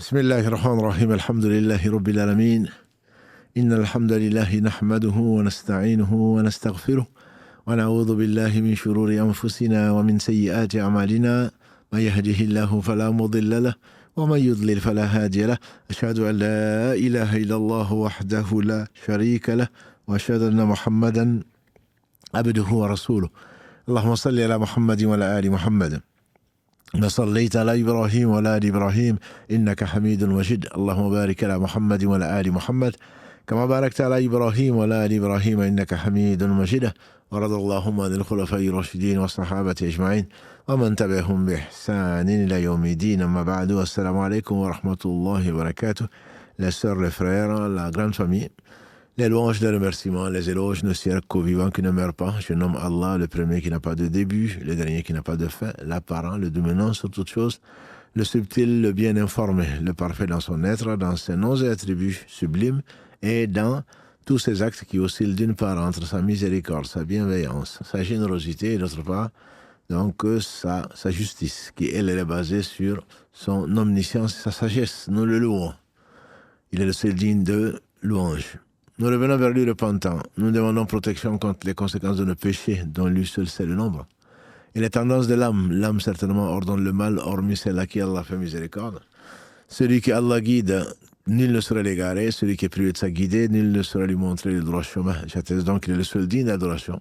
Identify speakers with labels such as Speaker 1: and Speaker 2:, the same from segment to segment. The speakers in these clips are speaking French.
Speaker 1: بسم الله الرحمن الرحيم الحمد لله رب العالمين إن الحمد لله نحمده ونستعينه ونستغفره ونعوذ بالله من شرور أنفسنا ومن سيئات أعمالنا من يهده الله فلا مضل له ومن يضلل فلا هادي له أشهد أن لا إله إلا الله وحده لا شريك له وأشهد أن محمدا عبده ورسوله اللهم صل على محمد وعلى آل محمد ما صليت على إبراهيم وعلى آل إبراهيم إنك حميد مجيد اللهم بارك على محمد وعلى آل محمد كما باركت على إبراهيم وعلى آل إبراهيم إنك حميد مجيد ورضى اللهم عن الخلفاء الراشدين والصحابة أجمعين ومن تبعهم بإحسان إلى يوم الدين أما بعد السلام عليكم ورحمة الله وبركاته. Les sœurs, les frères, la grande famille, les louanges, les remerciements, les éloges ne sirent qu'au vivant qui ne meurt pas. Je nomme Allah, le premier qui n'a pas de début, le dernier qui n'a pas de fin, l'apparent, le dominant sur toutes choses, le subtil, le bien informé, le parfait dans son être, dans ses noms et attributs sublimes, et dans tous ses actes qui oscillent d'une part entre sa miséricorde, sa bienveillance, sa générosité, et d'autre part, donc sa justice, qui elle est basée sur son omniscience et sa sagesse. Nous le louons. Il est le seul digne de louange. Nous revenons vers lui repentant. Nous demandons protection contre les conséquences de nos péchés, dont lui seul sait le nombre. Et les tendances de l'âme. L'âme certainement ordonne le mal, hormis celle à qui Allah fait miséricorde. Celui qui Allah guide, nul ne saurait l'égarer. Celui qui est privé de sa guidée, nul ne saurait lui montrer le droit chemin. J'atteste donc qu'il est le seul digne d'adoration.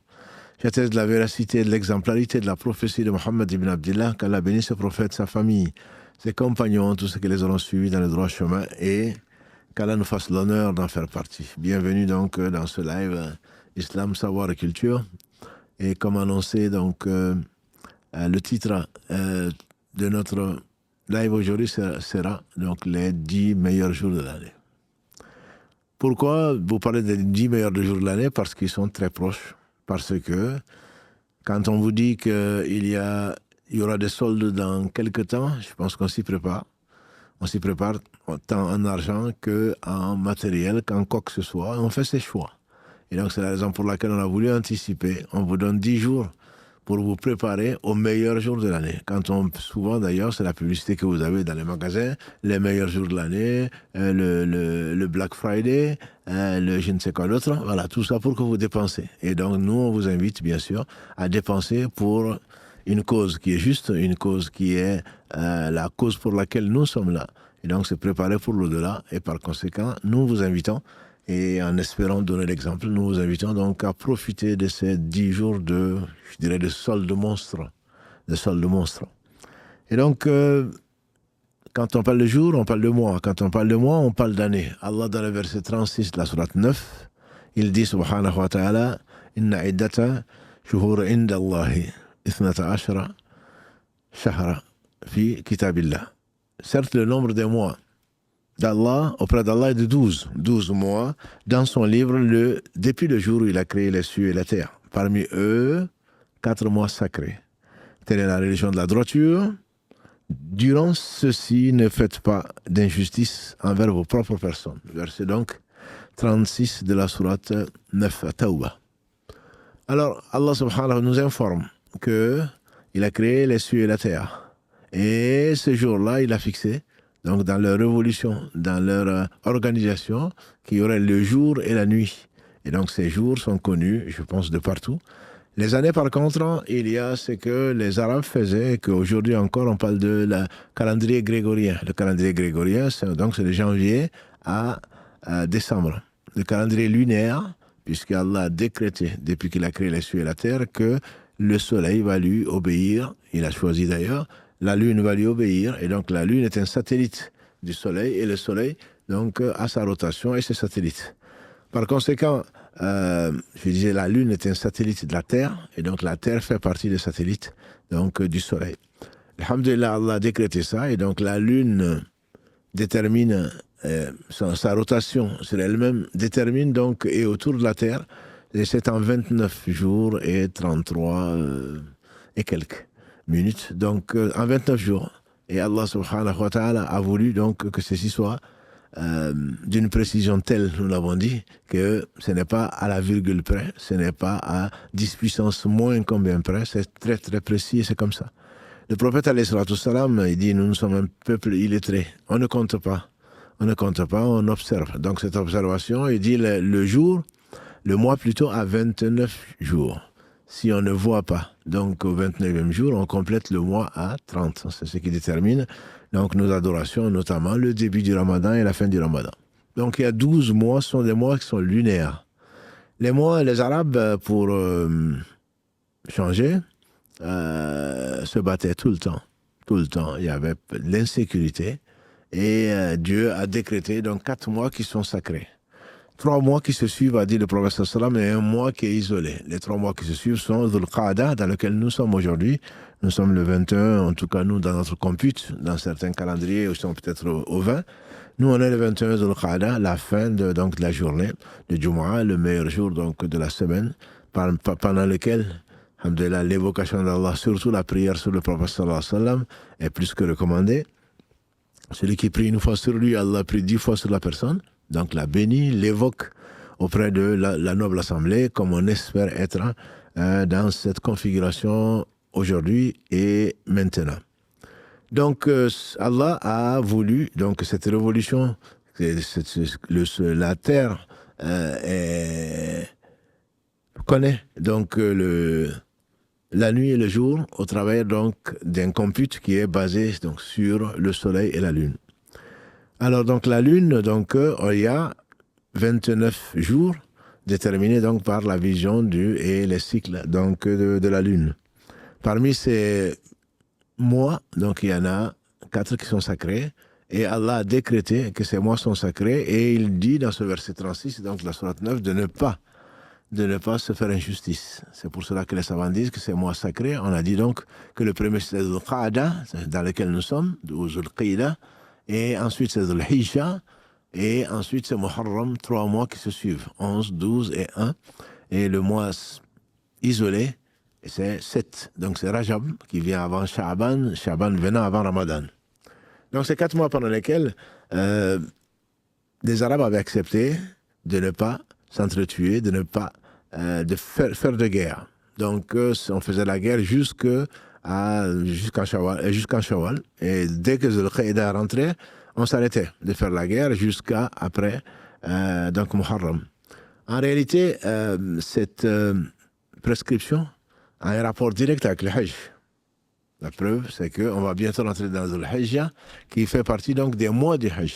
Speaker 1: J'atteste de la véracité et de l'exemplarité de la prophétie de Mohammed ibn Abdillah, qu'Allah bénisse ce prophète, sa famille, ses compagnons, tous ceux qui les auront suivis dans le droit chemin, et qu'Allah nous fasse l'honneur d'en faire partie. Bienvenue donc dans ce live Islam, Savoir et Culture. Et comme annoncé, donc, le titre de notre live aujourd'hui sera donc les 10 meilleurs jours de l'année. Pourquoi vous parlez des 10 meilleurs jours de l'année? Parce qu'ils sont très proches. Parce que quand on vous dit qu'il y aura des soldes dans quelques temps, je pense qu'on s'y prépare. On s'y prépare tant en argent qu'en matériel, qu'en quoi que ce soit. On fait ses choix. Et donc, c'est la raison pour laquelle on a voulu anticiper. On vous donne 10 jours pour vous préparer aux meilleurs jours de l'année. Souvent, d'ailleurs, c'est la publicité que vous avez dans les magasins, les meilleurs jours de l'année, le Black Friday, le je ne sais quoi d'autre. Voilà, tout ça pour que vous dépensez. Et donc, nous, on vous invite, bien sûr, à dépenser pour une cause qui est juste, une cause qui est la cause pour laquelle nous sommes là. Et donc, c'est préparer pour l'au-delà. Et par conséquent, nous vous invitons, et en espérant donner l'exemple, nous vous invitons donc à profiter de ces 10 jours de soldes monstres. De soldes monstres. Et donc, quand on parle de jour, on parle de mois. Quand on parle de mois, on parle d'année. Allah, dans le verset 36 de la sourate 9, il dit, subhanahu wa ta'ala, inna iddata shuhur inda Allahi. 12 shahra fi kitabillah. Certes, le nombre des mois d'Allah, auprès d'Allah, est de 12 mois dans son livre depuis le jour où il a créé les cieux et la terre. Parmi eux, 4 mois sacrés. Telle est la religion de la droiture. Durant ceci, ne faites pas d'injustice envers vos propres personnes. Verset donc 36 de la sourate 9 à Tawbah. Alors, Allah subhanahu nous informe qu'il a créé les cieux et la terre. Et ce jour-là, il a fixé, donc dans leur révolution, dans leur organisation, qu'il y aurait le jour et la nuit. Et donc ces jours sont connus, je pense, de partout. Les années, par contre, il y a ce que les Arabes faisaient, et qu'aujourd'hui encore, on parle de la calendrier grégorien. Le calendrier grégorien, c'est de janvier à décembre. Le calendrier lunaire, puisqu'Allah a décrété, depuis qu'il a créé les cieux et la terre, que le soleil va lui obéir, il a choisi d'ailleurs, la lune va lui obéir, et donc la lune est un satellite du soleil, et le soleil donc a sa rotation et ses satellites. Par conséquent, je disais, la lune est un satellite de la Terre, et donc la Terre fait partie des satellites donc, du soleil. Alhamdulillah, Allah a décrété ça, et donc la lune détermine sa rotation sur elle-même, détermine donc, et autour de la Terre, et c'est en 29 jours et 33 et quelques minutes, donc en 29 jours. Et Allah subhanahu wa ta'ala a voulu donc que ceci soit d'une précision telle, nous l'avons dit, que ce n'est pas à la virgule près, ce n'est pas à 10 puissance moins combien près, c'est très très précis et c'est comme ça. Le prophète, alayhi salatu wassalam, il dit, nous sommes un peuple illettré. On ne compte pas. On ne compte pas, on observe. Donc cette observation, il dit le jour, le mois plutôt, à 29 jours. Si on ne voit pas, donc au 29e jour, on complète le mois à 30. C'est ce qui détermine donc nos adorations, notamment le début du Ramadan et la fin du Ramadan. Donc il y a 12 mois, ce sont des mois qui sont lunaires. Les mois, les Arabes, pour changer, se battaient tout le temps. Tout le temps. Il y avait l'insécurité. Et Dieu a décrété donc 4 mois qui sont sacrés. 3 mois qui se suivent, a dit le prophète sallam, et un mois qui est isolé. Les 3 mois qui se suivent sont Dhul Qa'dah, dans lequel nous sommes aujourd'hui. Nous sommes le 21, en tout cas nous, dans notre compute, dans certains calendriers, ils sont peut-être au 20. Nous, on est le 21 Dhul Qa'dah, la fin donc, de la journée, le Jumu'ah, le meilleur jour donc, de la semaine, pendant lequel, alhamdoulilah, l'évocation d'Allah, surtout la prière sur le prophète sallam, est plus que recommandée. Celui qui prie une fois sur lui, Allah prie 10 fois sur la personne. Donc la bénit, l'évoque auprès de la noble assemblée, comme on espère être dans cette configuration aujourd'hui et maintenant. Donc Allah a voulu, donc cette révolution, la terre connaît donc la nuit et le jour au travers donc d'un compute qui est basé donc sur le soleil et la lune. Alors donc la lune, donc il y a 29 jours déterminés donc par la vision et les cycles donc de la lune. Parmi ces mois, donc il y en a 4 qui sont sacrés et Allah a décrété que ces mois sont sacrés et il dit dans ce verset 36, donc la sourate 9, de ne pas se faire injustice. C'est pour cela que les savants disent que ces mois sacrés, on a dit donc que le premier c'est Dhul Qa'dah, dans lequel nous sommes, ou Dhul Qa'dah, et ensuite c'est Dhul Hijjah, et ensuite c'est Muharram, 3 mois qui se suivent, 11, 12 et 1, et le mois isolé, c'est 7, donc c'est Rajab, qui vient avant Sha'ban venant avant Ramadan. Donc c'est 4 mois pendant lesquels les Arabes avaient accepté de ne pas s'entretuer, de ne pas faire de guerre. Donc on faisait la guerre jusqu'en Shawwal. Et dès que le Qa'ida rentrait, on s'arrêtait de faire la guerre jusqu'à après donc Muharram. En réalité, cette prescription a un rapport direct avec le Hajj. La preuve, c'est qu'on va bientôt rentrer dans le Hijjah, qui fait partie donc des mois du Hajj.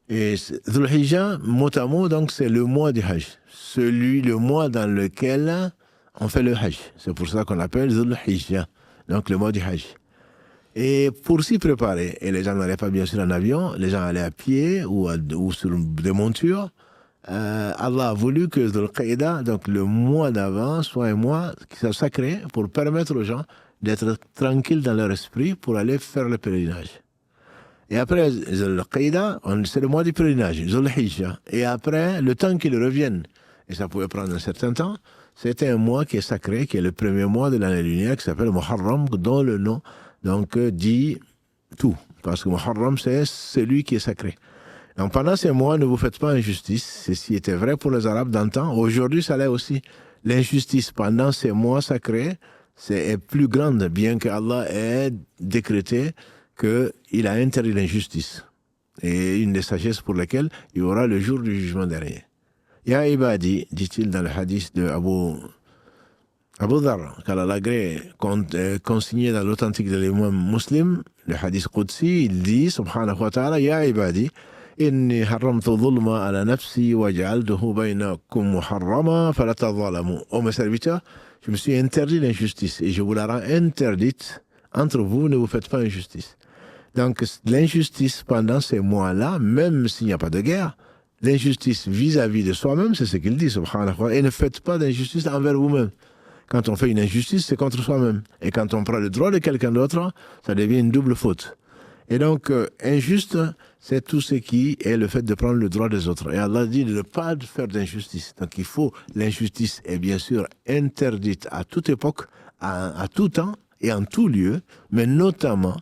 Speaker 1: Et Dhul Hijjah, mot à mot, donc c'est le mois du Hajj. Le mois dans lequel on fait le Hajj. C'est pour ça qu'on l'appelle Dhul Hijjah, donc le mois du Hajj. Et pour s'y préparer, et les gens n'allaient pas bien sûr en avion, les gens allaient à pied ou sur des montures, Allah a voulu que Dhul Qa'dah, donc le mois d'avant, soit un mois qui soit sacré pour permettre aux gens d'être tranquilles dans leur esprit pour aller faire le pèlerinage. Et après, le Qa'dah, c'est le mois du pèlerinage, Dhul Hijjah. Et après, le temps qu'ils reviennent, et ça pouvait prendre un certain temps, c'était un mois qui est sacré, qui est le premier mois de l'année lunaire, qui s'appelle Muharram, dont le nom donc, dit tout. Parce que Muharram, c'est celui qui est sacré. Donc pendant ces mois, ne vous faites pas injustice. Ceci était vrai pour les Arabes d'antan. Aujourd'hui, ça l'est aussi. L'injustice pendant ces mois sacrés, est plus grande, bien que Allah ait décrété qu'il a interdit l'injustice. Et une des sagesses pour lesquelles il y aura le jour du jugement dernier. Ya ibadi, dit-il dans le hadith de Abu Dharr, qu'Allah l'agré consigné dans l'authentique de l'imam muslim, le hadith Qudsi, il dit, subhanahu wa ta'ala, Ya ibadi, inni haramtu dhulma ala nafsi wa ja'altuhu baynakum muharrama fala tadhalamu. Ô mes serviteurs, je me suis interdit l'injustice et je vous la rends interdite. Entre vous, ne vous faites pas injustice. Donc, l'injustice pendant ces mois-là, même s'il n'y a pas de guerre, l'injustice vis-à-vis de soi-même, c'est ce qu'il dit, subhanahu wa ta'ala, et ne faites pas d'injustice envers vous-même. Quand on fait une injustice, c'est contre soi-même. Et quand on prend le droit de quelqu'un d'autre, ça devient une double faute. Et donc, injuste, c'est tout ce qui est le fait de prendre le droit des autres. Et Allah dit de ne pas faire d'injustice. Donc, l'injustice est bien sûr interdite à toute époque, à tout temps et en tout lieu, mais notamment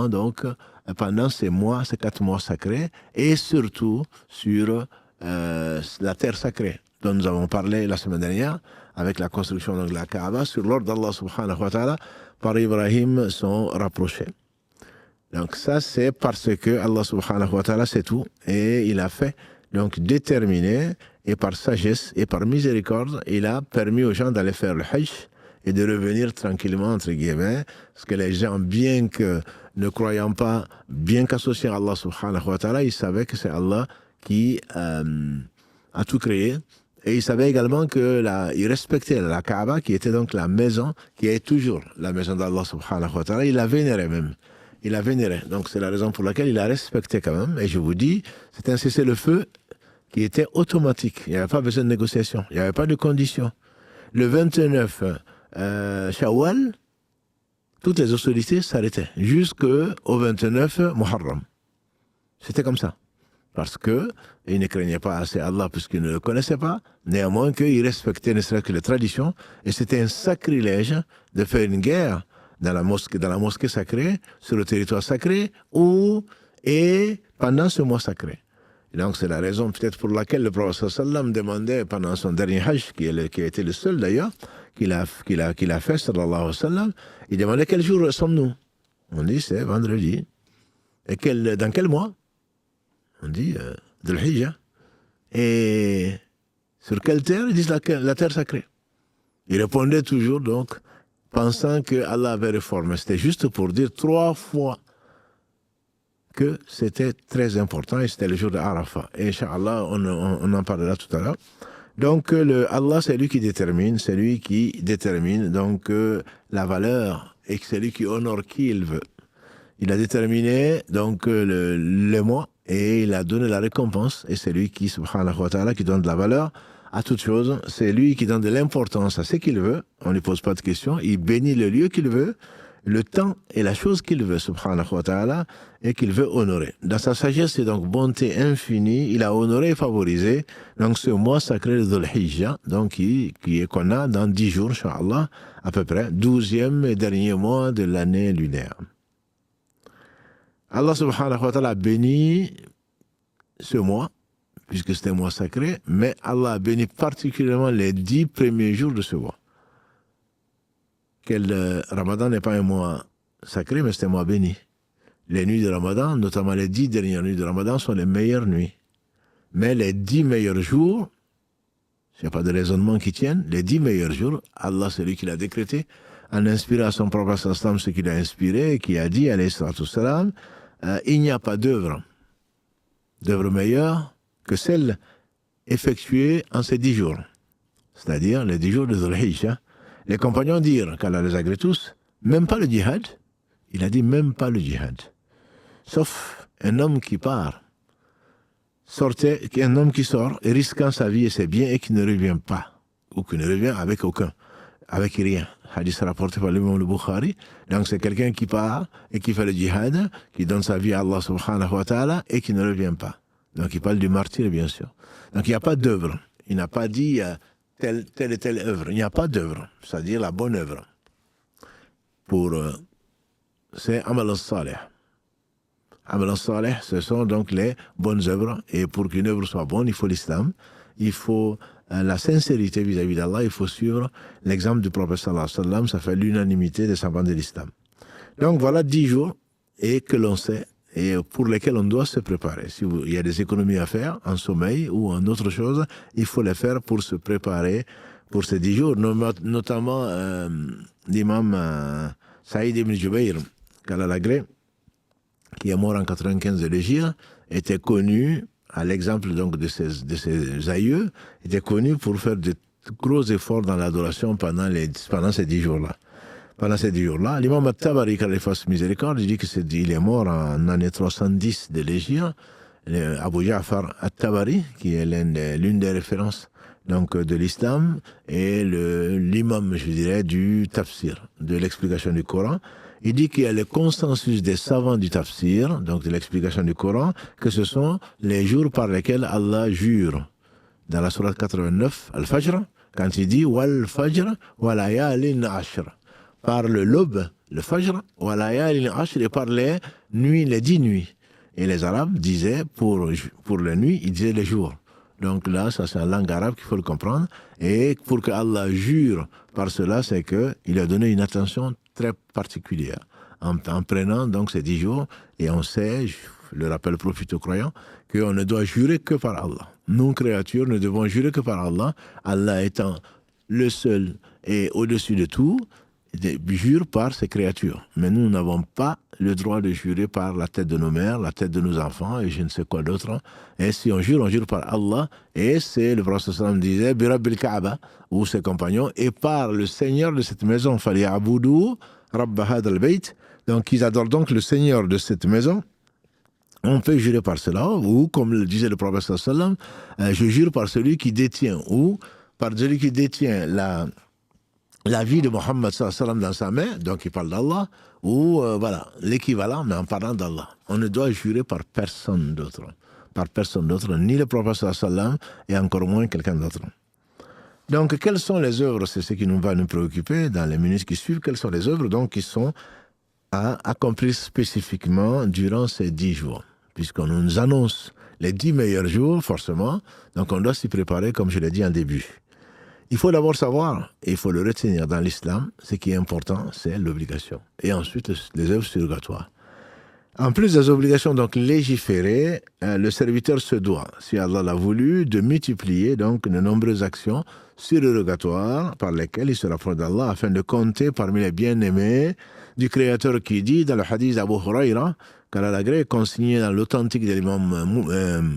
Speaker 1: donc, pendant ces 4 mois sacrés, et surtout sur la terre sacrée. dont nous avons parlé la semaine dernière, avec la construction de la Kaaba, sur l'ordre d'Allah subhanahu wa ta'ala, par Ibrahim sont rapprochés. Donc ça, c'est parce que Allah subhanahu wa ta'ala, c'est tout, et il a fait, donc déterminé, et par sagesse, et par miséricorde, il a permis aux gens d'aller faire le Hajj, et de revenir tranquillement, entre guillemets, parce que les gens, bien que ne croyant pas, bien qu'associant Allah subhanahu wa ta'ala, ils savaient que c'est Allah qui a tout créé. Et ils savaient également qu'ils respectaient la Kaaba, qui était donc la maison, qui est toujours la maison d'Allah subhanahu wa ta'ala. Il la vénérait même. Il la vénérait. Donc c'est la raison pour laquelle il la respectait quand même. Et je vous dis, c'est un cessez-le-feu qui était automatique. Il n'y avait pas besoin de négociation. Il n'y avait pas de conditions. Le 29 Shawwal, toutes les hostilités s'arrêtaient jusqu'au 29 Muharram. C'était comme ça. Parce qu'il ne craignait pas assez Allah puisqu'il ne le connaissait pas, néanmoins qu'il respectait ne serait-ce que les traditions, et c'était un sacrilège de faire une guerre dans la mosquée sacrée, sur le territoire sacré, et pendant ce mois sacré. Et donc c'est la raison peut-être pour laquelle le prophète sallam demandait pendant son dernier Hajj, qui a été le seul d'ailleurs, qu'il a fait, sallallahu alayhi wa sallam, il demandait quel jour sommes-nous? On dit c'est vendredi. Et dans quel mois? On dit de l'Hijjah. Et sur quelle terre? Ils disent la terre sacrée. Il répondait toujours donc, pensant que Allah avait réformé. C'était juste pour dire 3 fois que c'était très important et c'était le jour de Arafat. Et Inch'Allah, on en parlera tout à l'heure. Donc Allah, c'est lui qui détermine, donc la valeur, et c'est lui qui honore qui il veut. Il a déterminé donc le mois et il a donné la récompense, et c'est lui qui, subhanahu wa ta'ala, qui donne de la valeur à toute chose. C'est lui qui donne de l'importance à ce qu'il veut. On ne lui pose pas de questions. Il bénit le lieu qu'il veut, le temps et la chose qu'il veut, subhanahu wa ta'ala, et qu'il veut honorer. Dans sa sagesse et donc bonté infinie, il a honoré et favorisé donc ce mois sacré de Dhul Hijjah, donc qu'on a dans 10 jours, Inch'Allah, à peu près, 12e et dernier mois de l'année lunaire. Allah subhanahu wa ta'ala a béni ce mois, puisque c'est un mois sacré, mais Allah a béni particulièrement les 10 premiers jours de ce mois. Le Ramadan n'est pas un mois sacré, mais c'est un mois béni. Les nuits de Ramadan, notamment les 10 dernières nuits de Ramadan, sont les meilleures nuits. Mais les 10 meilleurs jours, il n'y a pas de raisonnement qui tienne, les 10 meilleurs jours, Allah, c'est lui qui l'a décrété, en inspirant à son propre sallam ce qu'il a inspiré, et qui a dit, alayhi salatu wassalam, il n'y a pas d'œuvre meilleure que celle effectuée en ces 10 jours. C'est-à-dire les 10 jours de Dhul Hijjah. Les compagnons dirent, qu'Allah les agrée tous, même pas le djihad. Il a dit même pas le djihad. Sauf un homme qui part, un homme qui sort, risquant sa vie et ses biens, et qui ne revient pas, ou qui ne revient avec rien. Hadith rapporté par l'imam al-Bukhari. Donc c'est quelqu'un qui part et qui fait le djihad, qui donne sa vie à Allah subhanahu wa ta'ala, et qui ne revient pas. Donc il parle du martyr, bien sûr. Donc il n'y a pas d'œuvre. Il n'a pas dit telle et telle œuvre. Il n'y a pas d'œuvre, c'est-à-dire la bonne œuvre. C'est Amal al-Salih. Amal al-Salih, ce sont donc les bonnes œuvres. Et pour qu'une œuvre soit bonne, il faut l'islam. Il faut la sincérité vis-à-vis d'Allah. Il faut suivre l'exemple du prophète sallallahu alayhi wa sallam. Ça fait l'unanimité des savants de l'islam. Donc voilà 10 jours et que l'on sait et pour lesquels on doit se préparer. Il y a des économies à faire en sommeil ou en autre chose, il faut les faire pour se préparer pour ces 10 jours. Notamment l'imam Saïd ibn Jubayr, qu'Allah l'agrée, qui est mort en 95 de l'Égypte, était connu, à l'exemple donc de ses aïeux, était connu pour faire de gros efforts dans l'adoration pendant ces 10 jours-là. Pendant ces 10 jours-là, l'imam At-Tabari, qu'Allah lui fasse miséricorde, il dit qu'il est mort en année 310 de l'Égypte. Abu Ja'far At-Tabari, qui est l'une des références donc, de l'islam, et l'imam, je dirais, du tafsir, de l'explication du Coran. Il dit qu'il y a le consensus des savants du tafsir, donc de l'explication du Coran, que ce sont les jours par lesquels Allah jure. Dans la sourate 89, Al-Fajr, quand il dit « Wal Fajr wa layalin ashr » par l'aube, le Fajr, wa layalin ashr, et par les 10 nuits. Et les Arabes disaient, pour les nuits, ils disaient les jours. Donc là, ça c'est en langue arabe qu'il faut le comprendre. Et pour que Allah jure par cela, c'est qu'il a donné une attention très particulière. En prenant donc ces 10 jours, et on sait, je le rappelle profite aux croyants, qu'on ne doit jurer que par Allah. Nous, créatures, ne devons jurer que par Allah. Allah étant le seul et au-dessus de tout, jure par ses créatures. Mais nous n'avons pas le droit de jurer par la tête de nos mères, la tête de nos enfants et je ne sais quoi d'autre. Et si on jure par Allah. Et c'est le prophète sallam disait, Birabbil Kaaba, ou ses compagnons, et par le Seigneur de cette maison, Fali'aboudou, Rabba hadal bayt. Donc ils adorent donc le Seigneur de cette maison. On peut jurer par cela, ou comme le disait le prophète sallam, je jure par celui qui détient, ou par celui qui détient la vie de Mohammed sallam dans sa main, donc il parle d'Allah, ou voilà, l'équivalent, mais en parlant d'Allah. On ne doit jurer par personne d'autre. Par personne d'autre, ni le prophète sallam, et encore moins quelqu'un d'autre. Donc, quelles sont les œuvres, c'est ce qui nous va nous préoccuper dans les minutes qui suivent, quelles sont les œuvres donc qui sont à accomplir spécifiquement durant ces 10 jours, puisqu'on nous annonce les 10 meilleurs jours, forcément, donc on doit s'y préparer, comme je l'ai dit en début. Il faut d'abord savoir, et il faut le retenir dans l'islam, ce qui est important, c'est l'obligation. Et ensuite, les œuvres surrogatoires. En plus des obligations donc légiférées, le serviteur se doit, si Allah l'a voulu, de multiplier donc de nombreuses actions surrogatoires par lesquelles il se rapproche d'Allah afin de compter parmi les bien-aimés du Créateur qui dit dans le hadith d'Abu Huraira, qu'Allah l'agré est consigné dans l'authentique de l'imam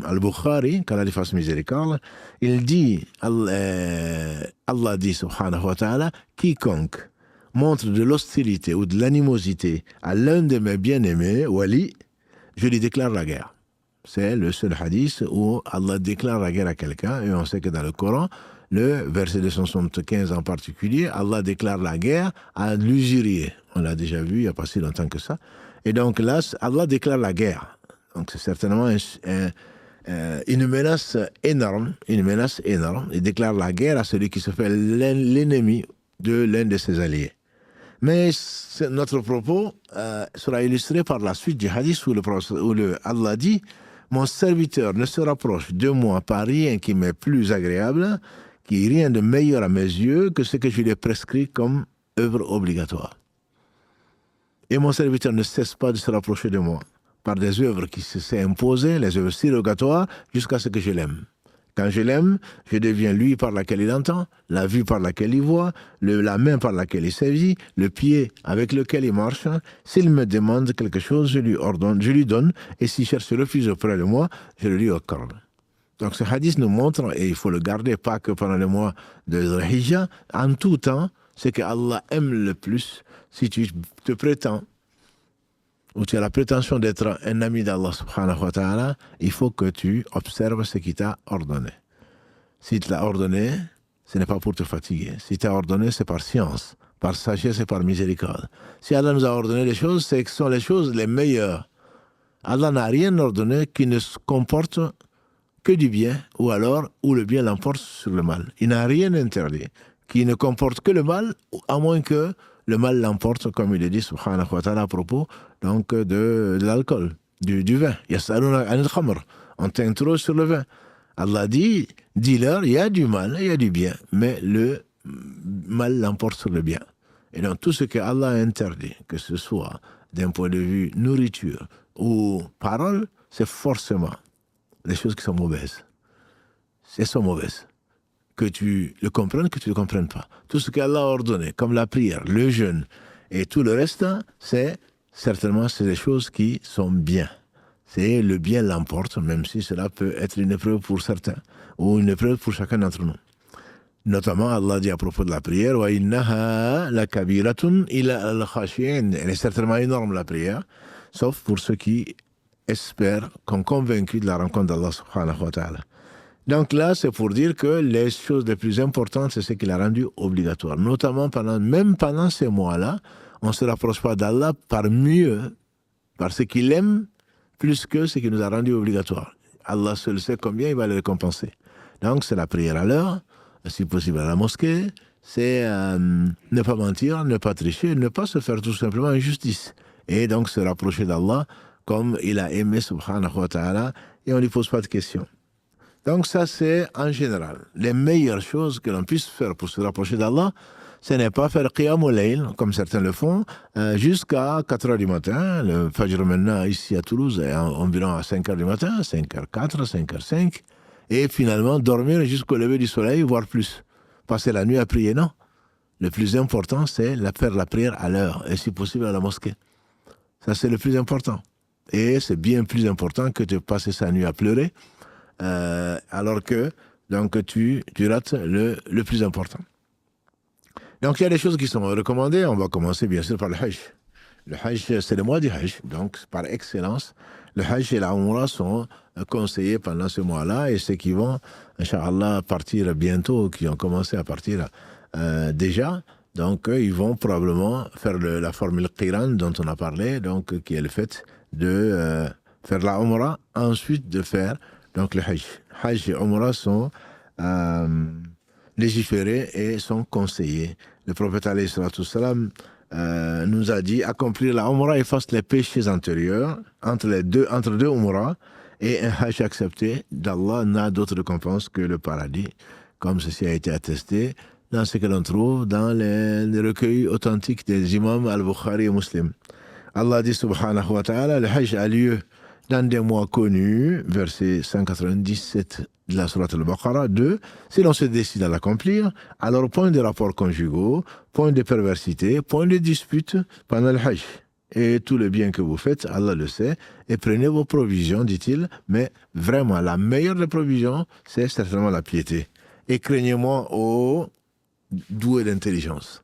Speaker 1: Al-Bukhari, qu'Allah lui fasse miséricorde, il dit, Allah dit subhanahu wa ta'ala, quiconque montre de l'hostilité ou de l'animosité à l'un de mes bien-aimés, Wali, je lui déclare la guerre. C'est le seul hadith où Allah déclare la guerre à quelqu'un, et on sait que dans le Coran, le verset 275 en particulier, Allah déclare la guerre à l'usurier. On l'a déjà vu il n'y a pas si longtemps que ça. Et donc là, Allah déclare la guerre. Donc c'est certainement une menace énorme, Il déclare la guerre à celui qui se fait l'ennemi de l'un de ses alliés. Mais notre propos sera illustré par la suite du hadith où Allah dit « Mon serviteur ne se rapproche de moi par rien qui m'est plus agréable, qui est rien de meilleur à mes yeux que ce que je lui ai prescrit comme œuvre obligatoire. Et mon serviteur ne cesse pas de se rapprocher de moi par des œuvres qui s'est imposées, les œuvres surrogatoires, jusqu'à ce que je l'aime. Quand je l'aime, je deviens lui par laquelle il entend, la vue par laquelle il voit, la main par laquelle il saisit, le pied avec lequel il marche. S'il me demande quelque chose, je lui donne, et s'il cherche refuge auprès de moi, je le lui accorde. Donc ce hadith nous montre, et il faut le garder pas que pendant le mois de Dhul-Hijjah, en tout temps, ce que Allah aime le plus. Si tu te prétends, ou tu as la prétention d'être un ami d'Allah subhanahu wa ta'ala, il faut que tu observes ce qu'il t'a ordonné. Si tu l'as ordonné, ce n'est pas pour te fatiguer. Si tu as ordonné, c'est par science, par sagesse et par miséricorde. Si Allah nous a ordonné des choses, c'est que ce sont les choses les meilleures. Allah n'a rien ordonné qui ne se comporte que du bien, ou alors où le bien l'emporte sur le mal. Il n'a rien interdit qui ne comporte que le mal, à moins que le mal l'emporte, comme il le dit subhanahu wa ta'ala à propos donc de l'alcool, du vin. Yas'aluna anil khamr. On t'interroge sur le vin. Allah dit, dis-leur, il y a du mal, il y a du bien, mais le mal l'emporte sur le bien. Et donc tout ce que Allah a interdit, que ce soit d'un point de vue nourriture ou parole, c'est forcément des choses qui sont mauvaises. Elles sont mauvaises. Que tu le comprennes, que tu ne le comprennes pas. Tout ce qu'Allah a ordonné, comme la prière, le jeûne et tout le reste, c'est des choses qui sont bien. C'est le bien l'emporte, même si cela peut être une épreuve pour certains, ou une épreuve pour chacun d'entre nous. Notamment, Allah dit à propos de la prière, wa innaha la kabiratun ila al-khashi'in. Elle est certainement énorme, la prière, sauf pour ceux qui espèrent, qui sont convaincus de la rencontre d'Allah subhanahu wa ta'ala. Donc là, c'est pour dire que les choses les plus importantes, c'est ce qu'il a rendu obligatoire. Notamment même pendant ces mois-là, on ne se rapproche pas d'Allah par ce qu'il aime, plus que ce qu'il nous a rendu obligatoire. Allah seul sait combien il va le récompenser. Donc c'est la prière à l'heure, si possible à la mosquée, c'est ne pas mentir, ne pas tricher, ne pas se faire tout simplement injustice. Et donc se rapprocher d'Allah comme il a aimé subhanahu wa ta'ala, et on ne lui pose pas de questions. Donc ça, c'est en général. Les meilleures choses que l'on puisse faire pour se rapprocher d'Allah, ce n'est pas faire qiyam al-layl, comme certains le font, jusqu'à 4 heures du matin. Le Fajr maintenant, ici à Toulouse, est environ à 5 heures du matin, 5h04, 5h05, et finalement dormir jusqu'au lever du soleil, voire plus. Passer la nuit à prier, non. Le plus important, c'est faire la prière à l'heure, et si possible à la mosquée. Ça, c'est le plus important. Et c'est bien plus important que de passer sa nuit à pleurer, alors que donc, tu rates le plus important. Donc, il y a des choses qui sont recommandées. On va commencer, bien sûr, par le Hajj. Le Hajj, c'est le mois du Hajj. Donc, par excellence, le Hajj et la Umrah sont conseillés pendant ce mois-là. Et ceux qui vont, Inch'Allah, partir bientôt, qui ont commencé à partir déjà, donc ils vont probablement faire la formule Qiran dont on a parlé, donc qui est le fait de faire la Umrah, ensuite de faire donc le Hajj. Hajj et Umrah sont légiférés et sont conseillés. Le prophète alayhi salatu salam nous a dit accomplir la Umrah efface les péchés antérieurs entre deux Umrah, et un Hajj accepté d'Allah n'a d'autre récompense que le paradis, comme ceci a été attesté dans ce que l'on trouve dans les recueils authentiques des imams al-Bukhari et Muslim. Allah dit subhanahu wa ta'ala, le Hajj a lieu dans des mois connus, verset 197 de la sourate al-Baqarah. 2. Si l'on se décide à l'accomplir, alors point de rapports conjugaux, point de perversité, point de dispute pendant le Hajj. Et tout le bien que vous faites, Allah le sait, et prenez vos provisions, dit-il, mais vraiment, la meilleure des provisions, c'est certainement la piété. Et craignez-moi au doué d'intelligence.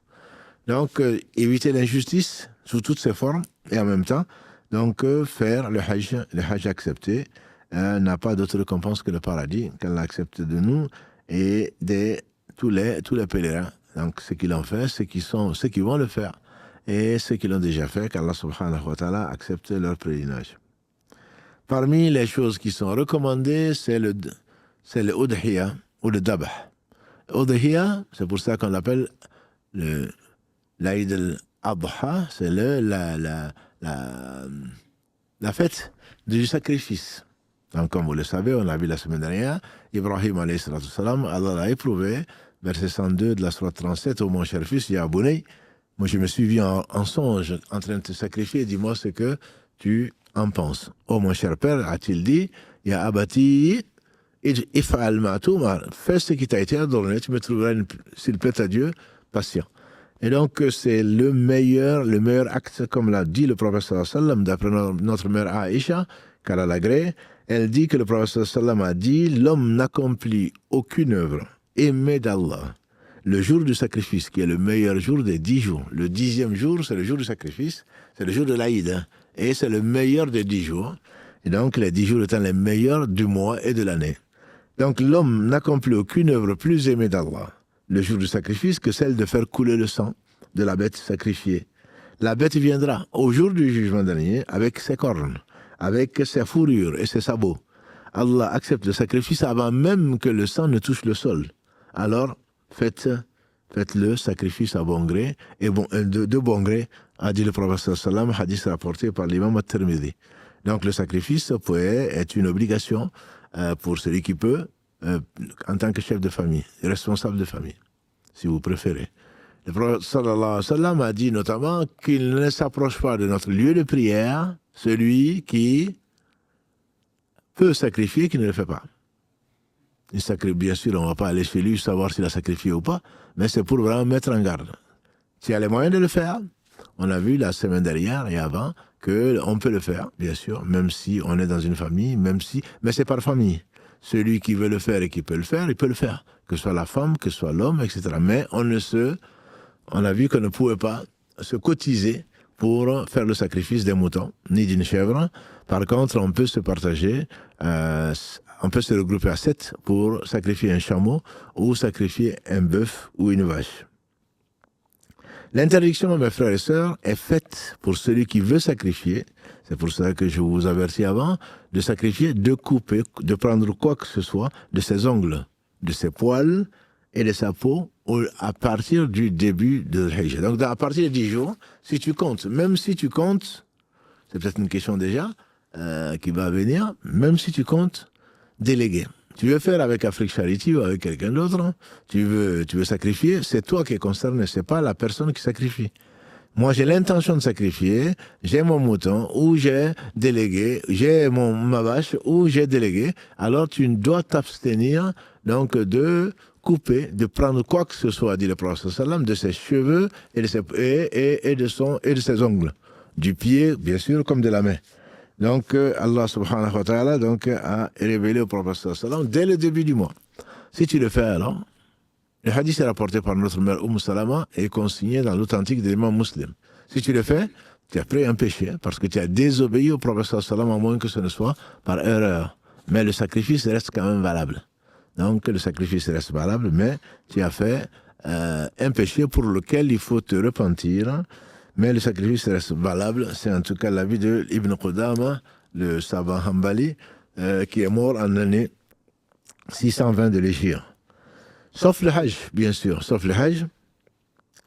Speaker 1: Donc, éviter l'injustice sous toutes ses formes, et en même temps, donc, faire le Hajj accepté, n'a pas d'autre récompense que le paradis, qu'Allah accepte de nous et de tous les pèlerins. Donc, ceux qui l'ont fait, ceux qui vont le faire, et ceux qui l'ont déjà fait, qu'Allah subhanahu wa ta'ala accepte leur pèlerinage. Parmi les choses qui sont recommandées, c'est le udhiya ou le dabh. Udhiya, c'est pour ça qu'on l'appelle l'Aïd al-Adha, c'est la fête du sacrifice. Donc, comme vous le savez, on l'a vu la semaine dernière, Ibrahim alayhi salatu salam, Allah l'a éprouvé, verset 102 de la sourate 37, ô mon cher fils, Ya Bunay, moi je me suis vu en songe en train de te sacrifier, dis-moi ce que tu en penses. Ô mon cher père, a-t-il dit, Ya Abati, if'al ma'toumar, fais ce qui t'a été ordonné, tu me trouveras, s'il plaît à Dieu, patient. Et donc, c'est le meilleur acte, comme l'a dit le prophète sallallahu alayhi wa sallam, d'après notre mère Aïcha, qu'Allah l'agrée. Elle dit que le prophète sallallahu alayhi wa sallam a dit, l'homme n'accomplit aucune œuvre aimée d'Allah. Le jour du sacrifice, qui est le meilleur jour des 10 jours. Le 10e jour, c'est le jour du sacrifice, c'est le jour de l'Aïd, hein, et c'est le meilleur des 10 jours. Et donc, les 10 jours étant les meilleurs du mois et de l'année. Donc, l'homme n'accomplit aucune œuvre plus aimée d'Allah le jour du sacrifice que celle de faire couler le sang de la bête sacrifiée. La bête viendra au jour du jugement dernier avec ses cornes, avec ses fourrures et ses sabots. Allah accepte le sacrifice avant même que le sang ne touche le sol. Alors, faites le sacrifice à bon gré, et de bon gré, a dit le prophète sallam, hadith rapporté par l'imam at-Tirmidhi. Donc le sacrifice est une obligation pour celui qui peut, en tant que chef de famille, responsable de famille, si vous préférez. Le prophète sallallahu alayhi wa sallam a dit notamment qu'il ne s'approche pas de notre lieu de prière celui qui peut sacrifier, qui ne le fait pas. Bien sûr, on ne va pas aller chez lui savoir s'il a sacrifié ou pas, mais c'est pour vraiment mettre en garde. S'il y a les moyens de le faire, on a vu la semaine dernière et avant qu'on peut le faire, bien sûr, même si on est dans une famille, mais c'est par famille. Celui qui veut le faire et qui peut le faire, il peut le faire. Que ce soit la femme, que ce soit l'homme, etc. Mais on a vu qu'on ne pouvait pas se cotiser pour faire le sacrifice des moutons, ni d'une chèvre. Par contre, on peut se partager, on peut se regrouper à 7 pour sacrifier un chameau ou sacrifier un bœuf ou une vache. L'interdiction, mes frères et sœurs, est faite pour celui qui veut sacrifier. C'est pour ça que je vous avertis avant de sacrifier, de couper, de prendre quoi que ce soit de ses ongles, de ses poils et de sa peau à partir du début de l'Hajj. Donc à partir de 10 jours, si tu comptes, même si tu comptes, c'est peut-être une question déjà qui va venir, même si tu comptes déléguer. Tu veux faire avec Afrique Charity ou avec quelqu'un d'autre, tu veux sacrifier, c'est toi qui es concerné, c'est pas la personne qui sacrifie. Moi, j'ai l'intention de sacrifier, j'ai mon mouton, ou j'ai délégué, j'ai ma vache, ou j'ai délégué. Alors, tu dois t'abstenir, donc, de couper, de prendre quoi que ce soit, dit le prophète sallam, de ses cheveux et de ses ongles. Du pied, bien sûr, comme de la main. Donc, Allah subhanahu wa ta'ala, donc, a révélé au prophète sallam dès le début du mois. Si tu le fais alors, le hadith est rapporté par notre mère Salama et consigné dans l'authentique de l'imam Muslim. Si tu le fais, tu as pris un péché parce que tu as désobéi au prophète sallam, à moins que ce ne soit par erreur. Mais le sacrifice reste quand même valable. Donc le sacrifice reste valable, mais tu as fait un péché pour lequel il faut te repentir. Mais le sacrifice reste valable. C'est en tout cas l'avis de Ibn Qudama, le savant Hanbali, qui est mort en l'année 620 de l'Hégire. Sauf le Hajj, bien sûr. Sauf le Hajj,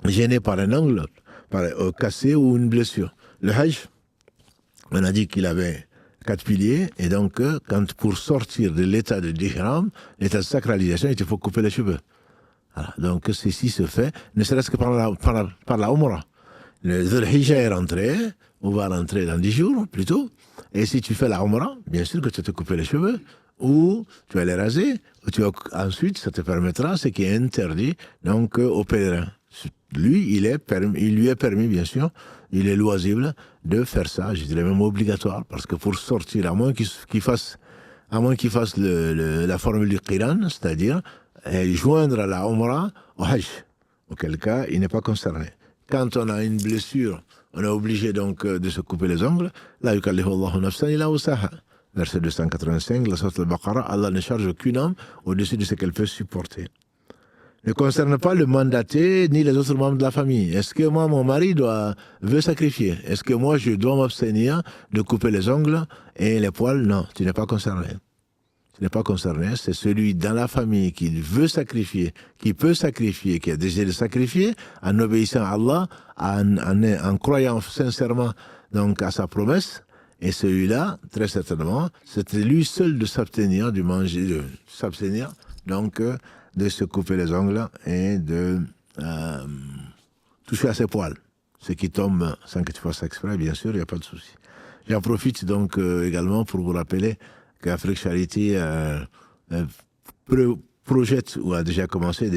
Speaker 1: gêné par un angle, par cassé ou une blessure. Le Hajj, on a dit qu'il avait 4 piliers, et donc, pour sortir de l'état de d'ihram, l'état de sacralisation, il faut couper les cheveux. Voilà. Donc, ceci se fait, ne serait-ce que par la Umrah. Le Dhul Hijjah est rentré, on va rentrer dans 10 jours, plutôt, et si tu fais la Umrah, bien sûr que tu vas te couper les cheveux, ou tu vas les raser, ou ensuite, ça te permettra, ce qui est interdit, donc, aux pèlerins. Lui, il lui est permis, bien sûr, il est loisible de faire ça, je dirais même obligatoire, parce que pour sortir, à moins qu'il fasse la formule du Qiran, c'est-à-dire joindre la Umrah au Hajj, auquel cas, il n'est pas concerné. Quand on a une blessure, on est obligé donc de se couper les ongles. La yukallifu Allahu nafsan illa wusaha. Verset 285, la sourate al-Baqarah, Allah ne charge aucune âme au-dessus de ce qu'elle peut supporter. Ne concerne pas le mandaté ni les autres membres de la famille. Est-ce que moi, mon mari veut sacrifier? Est-ce que moi, je dois m'abstenir de couper les ongles et les poils? Non, tu n'es pas concerné. Tu n'es pas concerné, c'est celui dans la famille qui veut sacrifier, qui peut sacrifier, qui a désiré de sacrifier, en obéissant à Allah, en croyant sincèrement donc à sa promesse. Et celui-là, très certainement, c'était lui seul de s'abstenir du manger, de s'abstenir, donc de se couper les ongles et de toucher à ses poils. Ce qui tombe sans que tu fasses exprès, bien sûr, il n'y a pas de souci. J'en profite donc également pour vous rappeler qu'Afrique Charity projette, ou a déjà commencé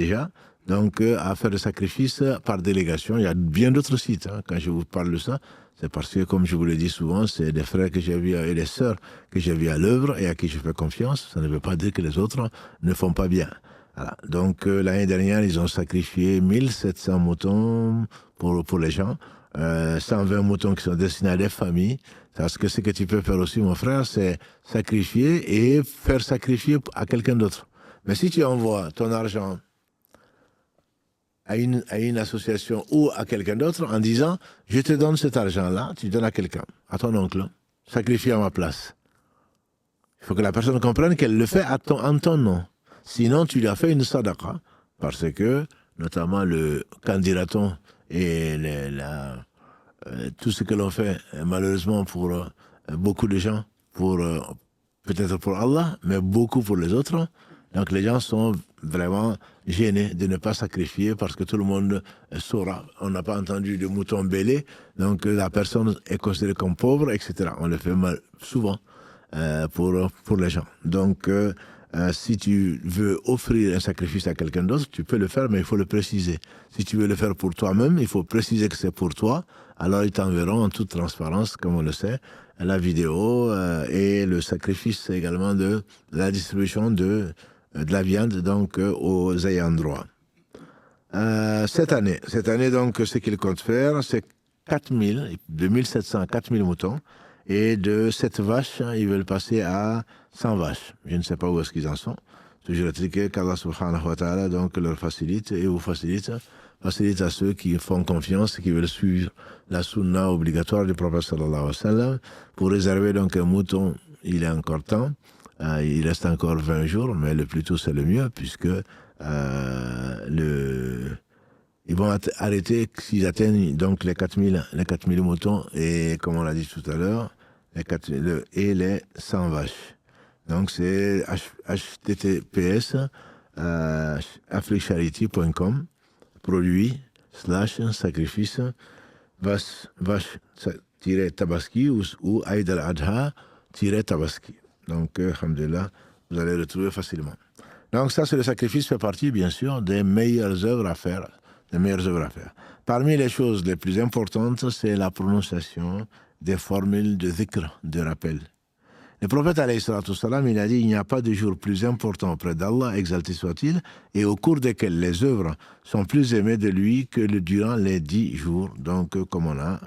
Speaker 1: donc à faire des sacrifices par délégation. Il y a bien d'autres sites, hein. Quand je vous parle de ça, c'est parce que, comme je vous le dis souvent, c'est des frères que j'ai vus et des sœurs que j'ai vus à l'œuvre et à qui je fais confiance. Ça ne veut pas dire que les autres ne font pas bien. Voilà. Donc l'année dernière, ils ont sacrifié 1700 moutons pour les gens, 120 moutons qui sont destinés à des familles. Parce que ce que tu peux faire aussi, mon frère, c'est sacrifier et faire sacrifier à quelqu'un d'autre. Mais si tu envoies ton argent à une association ou à quelqu'un d'autre en disant « Je te donne cet argent-là, tu donnes à quelqu'un, à ton oncle, sacrifie à ma place ». Il faut que la personne comprenne qu'elle le fait en ton nom. Sinon, tu lui as fait une sadaqa, parce que, notamment, quand dira-t-on, et tout ce que l'on fait, malheureusement, pour beaucoup de gens, peut-être pour Allah, mais beaucoup pour les autres. Donc les gens sont vraiment gênés de ne pas sacrifier parce que tout le monde saura. On n'a pas entendu de mouton bêlé, donc la personne est considérée comme pauvre, etc. On le fait mal souvent pour les gens. Donc si tu veux offrir un sacrifice à quelqu'un d'autre, tu peux le faire, mais il faut le préciser. Si tu veux le faire pour toi-même, il faut préciser que c'est pour toi. Alors ils t'enverront en toute transparence, comme on le sait, la vidéo et le sacrifice également de la distribution de la viande donc aux ayants droit. Cette année donc, ce qu'ils comptent faire, c'est 4000, de 1700 à 4000 moutons, et de 7 vaches, ils veulent passer à 100 vaches. Je ne sais pas où est-ce qu'ils en sont. Toujours est-il qu'Allah subhanahu wa ta'ala donc leur facilite et vous facilite à ceux qui font confiance, qui veulent suivre la sunna obligatoire du prophète sallallahu alayhi wa sallam. Pour réserver donc un mouton, il est encore temps. Il reste encore 20 jours, mais le plus tôt c'est le mieux, puisque ils vont arrêter s'ils atteignent donc les 4000 moutons et, comme on l'a dit tout à l'heure, les 100 vaches. Donc, c'est https africecharity.com, produit/sacrifice vache-tabaski ou Aïd al-Adha-tabaski. Donc, alhamdulillah, vous allez le retrouver facilement. Donc, ça, c'est le sacrifice, fait partie, bien sûr, des meilleures œuvres à faire. Parmi les choses les plus importantes, c'est la prononciation des formules de dhikr, de rappel. Le prophète, alayhi salatu wassalam, il a dit, il n'y a pas de jour plus important auprès d'Allah, exalté soit-il, et au cours desquels les œuvres sont plus aimées de lui que durant les 10 jours. Donc, comme on a.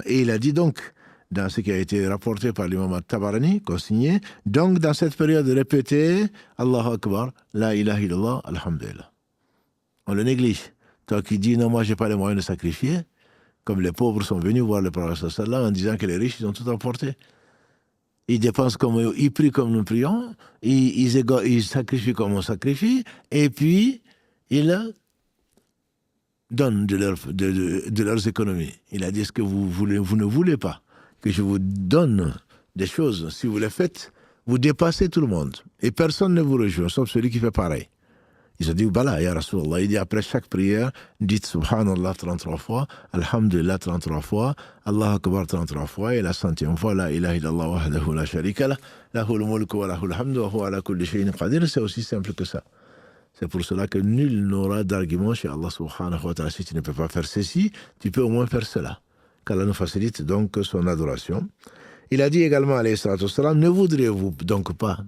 Speaker 1: Et il a dit donc, dans ce qui a été rapporté par l'imam al-Tabarani, consigné, donc dans cette période répétée, Allahu Akbar, la ilaha illallah, alhamdulillah. On le néglige. Toi qui dis, non, moi, j'ai pas les moyens de sacrifier, comme les pauvres sont venus voir le prophète sallallahu en disant que les riches, ils ont tout emporté. Ils dépensent comme eux, ils prient comme nous prions, ils sacrifient comme on sacrifie, et puis ils donnent de leurs économies. Il a dit, est-ce que vous ne voulez pas que je vous donne des choses? Si vous les faites, vous dépassez tout le monde. Et personne ne vous rejoint, sauf celui qui fait pareil. Ils ont dit, Bala, ya Rasulallah. Il dit, après chaque prière, dites Subhanallah 33 fois, Alhamdulillah 33 fois, Allah Akbar 33 fois, et la centième fois, La ilaha illallah wahdahu la sharika lah, lahul mulku wa lahul hamdu wa huwa ala kulli shay'in qadir. C'est aussi simple que ça. C'est pour cela que nul n'aura d'argument chez Allah subhanahu wa ta'ala. Si tu ne peux pas faire ceci, tu peux au moins faire cela. Qu'Allah nous facilite donc son adoration. Il a dit également, alayhi salatu wassalam, ne voudriez-vous donc pas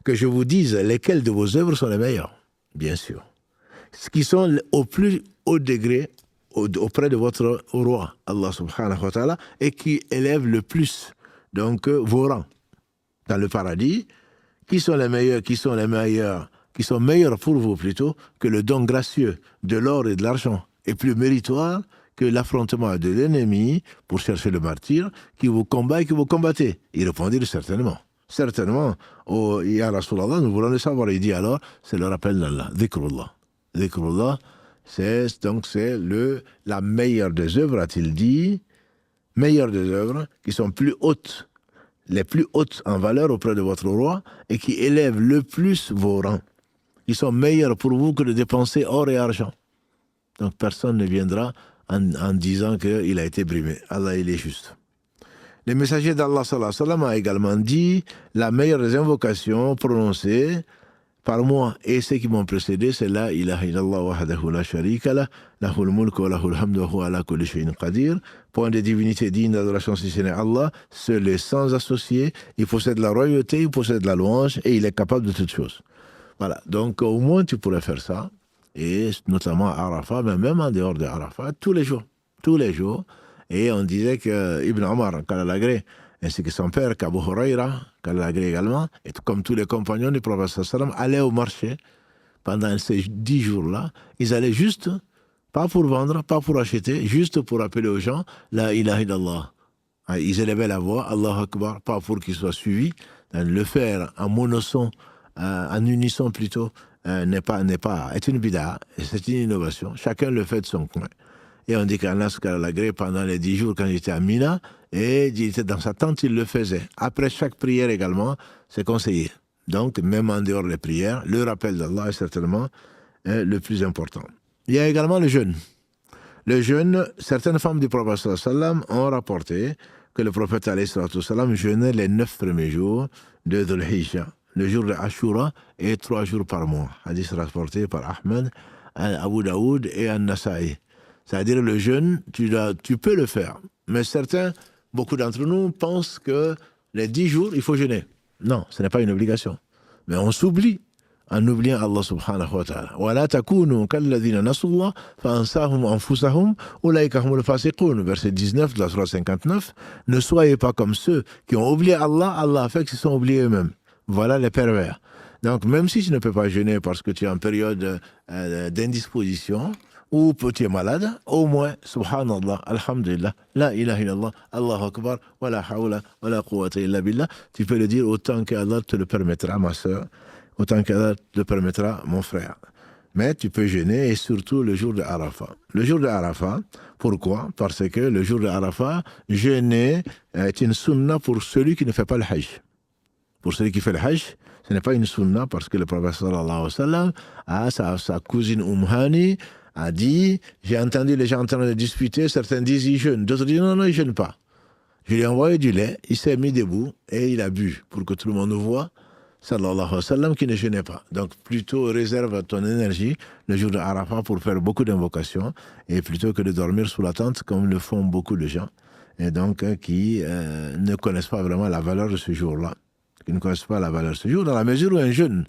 Speaker 1: que je vous dise lesquelles de vos œuvres sont les meilleures? Bien sûr. Ce qui sont au plus haut degré auprès de votre roi, Allah subhanahu wa ta'ala, et qui élève le plus donc vos rangs dans le paradis, qui sont meilleurs pour vous plutôt que le don gracieux de l'or et de l'argent, et plus méritoire que l'affrontement de l'ennemi pour chercher le martyr qui vous combat et que vous combattez. Il répondit certainement. Certainement, Ya Rasulallah, nous voulons le savoir. Il dit alors, c'est le rappel d'Allah, dhikrullah. Dhikrullah, c'est la meilleure des œuvres, a-t-il dit, meilleure des œuvres qui sont plus hautes, les plus hautes en valeur auprès de votre roi et qui élèvent le plus vos rangs. Ils sont meilleurs pour vous que de dépenser or et argent. Donc personne ne viendra en disant qu'il a été brimé. Allah, il est juste. Le messager d'Allah sallallahu alayhi wa sallam a également dit la meilleure des invocations prononcées par moi et ceux qui m'ont précédé, c'est la ilaha illallah wahdahu la sharika lah, lahul mulku wa lahul hamdu wa huwa ala kulli shay'in qadir. Point de divinité digne d'adoration si ce n'est Allah, seul et sans associé, il possède la royauté, il possède la louange et il est capable de toutes choses. Voilà, donc au moins tu pourrais faire ça, et notamment à Arafat, mais même en dehors de Arafat, tous les jours. Et on disait que Ibn Omar, Kalalagré, ainsi que son père, Abu Huraira, Kalalagré également, et comme tous les compagnons du prophète sallam, allaient au marché pendant ces 10 jours-là. Ils allaient juste, pas pour vendre, pas pour acheter, juste pour appeler aux gens la ilaha illallah. Ils élevaient la voix, Allahu Akbar, pas pour qu'ils soient suivis. Le faire en monoson, en unisson plutôt, est une bid'a, c'est une innovation. Chacun le fait de son coin. Et on dit qu'Anas Kalalagré, pendant les 10 jours, quand il était à Mina, et il était dans sa tente, il le faisait. Après chaque prière également, c'est conseillé. Donc, même en dehors des prières, le rappel d'Allah est certainement le plus important. Il y a également le jeûne. Le jeûne, certaines femmes du prophète sallam ont rapporté que le prophète sallam jeûnait les 9 premiers jours de Dhul Hijjah, le jour de Ashura, et 3 jours par mois. Hadith rapporté par Ahmed, Abu Daoud et An-Nasa'i. C'est-à-dire le jeûne, tu peux le faire. Mais beaucoup d'entre nous pensent que les 10 jours, il faut jeûner. Non, ce n'est pas une obligation. Mais on s'oublie en oubliant Allah subhanahu wa ta'ala. وَلَا تَكُونُوا كَالَّذِينَ نَسُوا اللَّهَ فَأَنْسَاهُمْ أَنفُسَهُمْ أُولَٰئِكَ هُمُ الْفَاسِقُونَ. Verset 19 de la sourate 59. Ne soyez pas comme ceux qui ont oublié Allah, Allah a fait qu'ils sont oubliés eux-mêmes. Voilà les pervers. Donc même si tu ne peux pas jeûner parce que tu es en période d'indisposition, ou tu es malade, au moins, subhanallah, alhamdulillah, la ilaha illallah, Allahu Akbar, wa la hawla, wa la quwwata illa billah. Tu peux le dire autant qu'Allah te le permettra, ma soeur, autant qu'Allah te le permettra, mon frère. Mais tu peux jeûner, et surtout le jour de Arafat. Le jour de Arafat, pourquoi? Parce que le jour de Arafat, jeûner est une sunna pour celui qui ne fait pas le hajj. Pour celui qui fait le Hajj, ce n'est pas une sunna parce que le prophète sallallahu alayhi wa sallam, à sa cousine Hani, a dit, j'ai entendu les gens en train de disputer, certains disent ils jeûnent, d'autres disent non, non, ils ne jeûnent pas. Je lui ai envoyé du lait, il s'est mis debout et il a bu pour que tout le monde voit, sallallahu alayhi wa sallam, qui ne jeûnait pas. Donc plutôt réserve ton énergie le jour de Arafat pour faire beaucoup d'invocations et plutôt que de dormir sous la tente comme le font beaucoup de gens et donc qui ne connaissent pas vraiment la valeur de ce jour-là, qui ne connaissent pas la valeur de ce jour dans la mesure où un jeûne,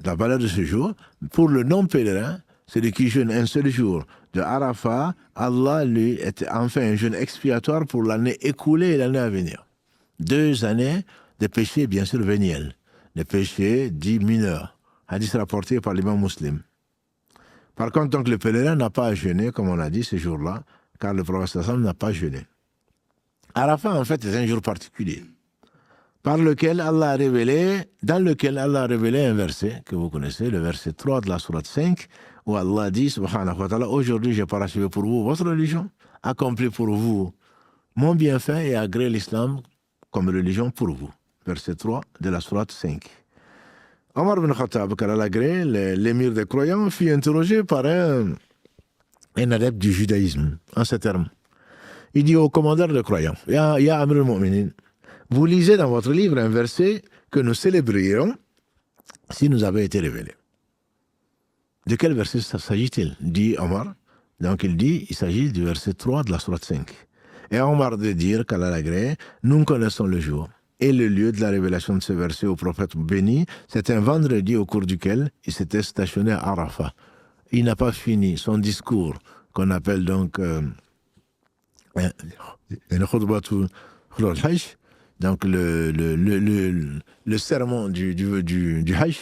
Speaker 1: la valeur de ce jour, pour le non-pèlerin, celui qui jeûne un seul jour de Arafat, Allah lui est enfin un jeûne expiatoire pour l'année écoulée et l'année à venir. 2 années de péchés bien sûr véniels, des péchés dits mineurs, hadith rapporté par l'imam Muslim. Par contre, donc, le pèlerin n'a pas à jeûner, comme on a dit, ce jour-là, car le prophète sallam n'a pas jeûné. Arafat, en fait, est un jour particulier, dans lequel Allah a révélé un verset que vous connaissez, le verset 3 de la sourate 5, où Allah dit, subhanahu wa ta'ala, aujourd'hui j'ai parachevé pour vous votre religion, accompli pour vous mon bienfait et agréé l'islam comme religion pour vous. Verset 3 de la sourate 5. Omar ibn Khattab, car Allah agrée, l'émir des croyants, fut interrogé par un adepte du judaïsme, en ces termes. Il dit au commandeur des croyants, Ya Amir al-Mu'minin, vous lisez dans votre livre un verset que nous célébrions si nous avait été révélé. De quel verset s'agit-il? Dit Omar. Donc il s'agit du verset 3 de la sourate 5. Et Omar de dire qu'Allah l'agrée, nous connaissons le jour et le lieu de la révélation de ce verset au prophète béni. C'est un vendredi au cours duquel il s'était stationné à Arafat. Il n'a pas fini son discours, qu'on appelle donc donc le sermon du Hajj,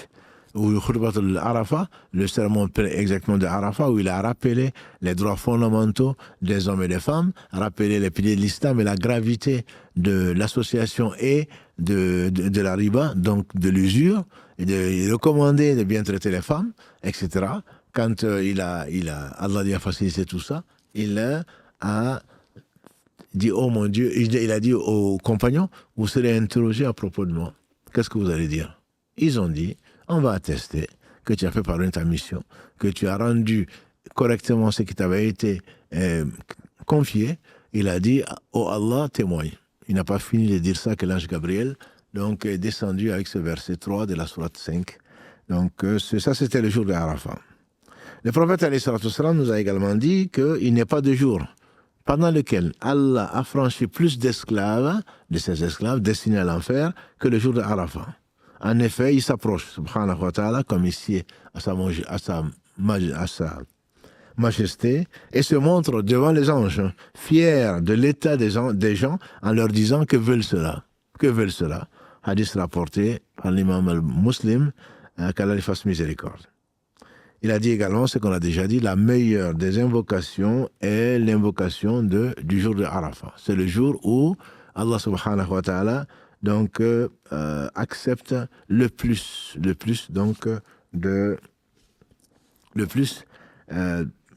Speaker 1: ou le Khutbat al-Arafat, le sermon exactement de Arafat, où il a rappelé les droits fondamentaux des hommes et des femmes, rappelé les piliers de l'islam et la gravité de l'association et de la riba, donc de l'usure, et de recommander de bien traiter les femmes, etc. Quand Allah a facilité tout ça, il a dit, oh mon Dieu, il a dit aux compagnons, vous serez interrogés à propos de moi. Qu'est-ce que vous allez dire? Ils ont dit, on va attester que tu as fait parvenir ta mission, que tu as rendu correctement ce qui t'avait été confié. Il a dit, oh Allah, témoigne. Il n'a pas fini de dire ça que l'ange Gabriel donc, est descendu avec ce verset 3 de la sourate 5. Donc ça, c'était le jour de Arafat. Le prophète alayhi salatu wassalam nous a également dit qu'il n'y a pas de jour pendant lequel Allah a franchi plus d'esclaves, de ses esclaves destinés à l'enfer, que le jour de Arafat. En effet, il s'approche, subhanahu wa ta'ala, comme ici, à sa majesté, et se montre devant les anges, fier de l'état des gens, en leur disant que veulent cela. Que veulent cela? Hadith rapporté par l'imam al-Muslim, qu'Allah lui fasse miséricorde. Il a dit également ce qu'on a déjà dit, la meilleure des invocations est l'invocation du jour de Arafat. C'est le jour où Allah subhanahu wa ta'ala donc accepte le plus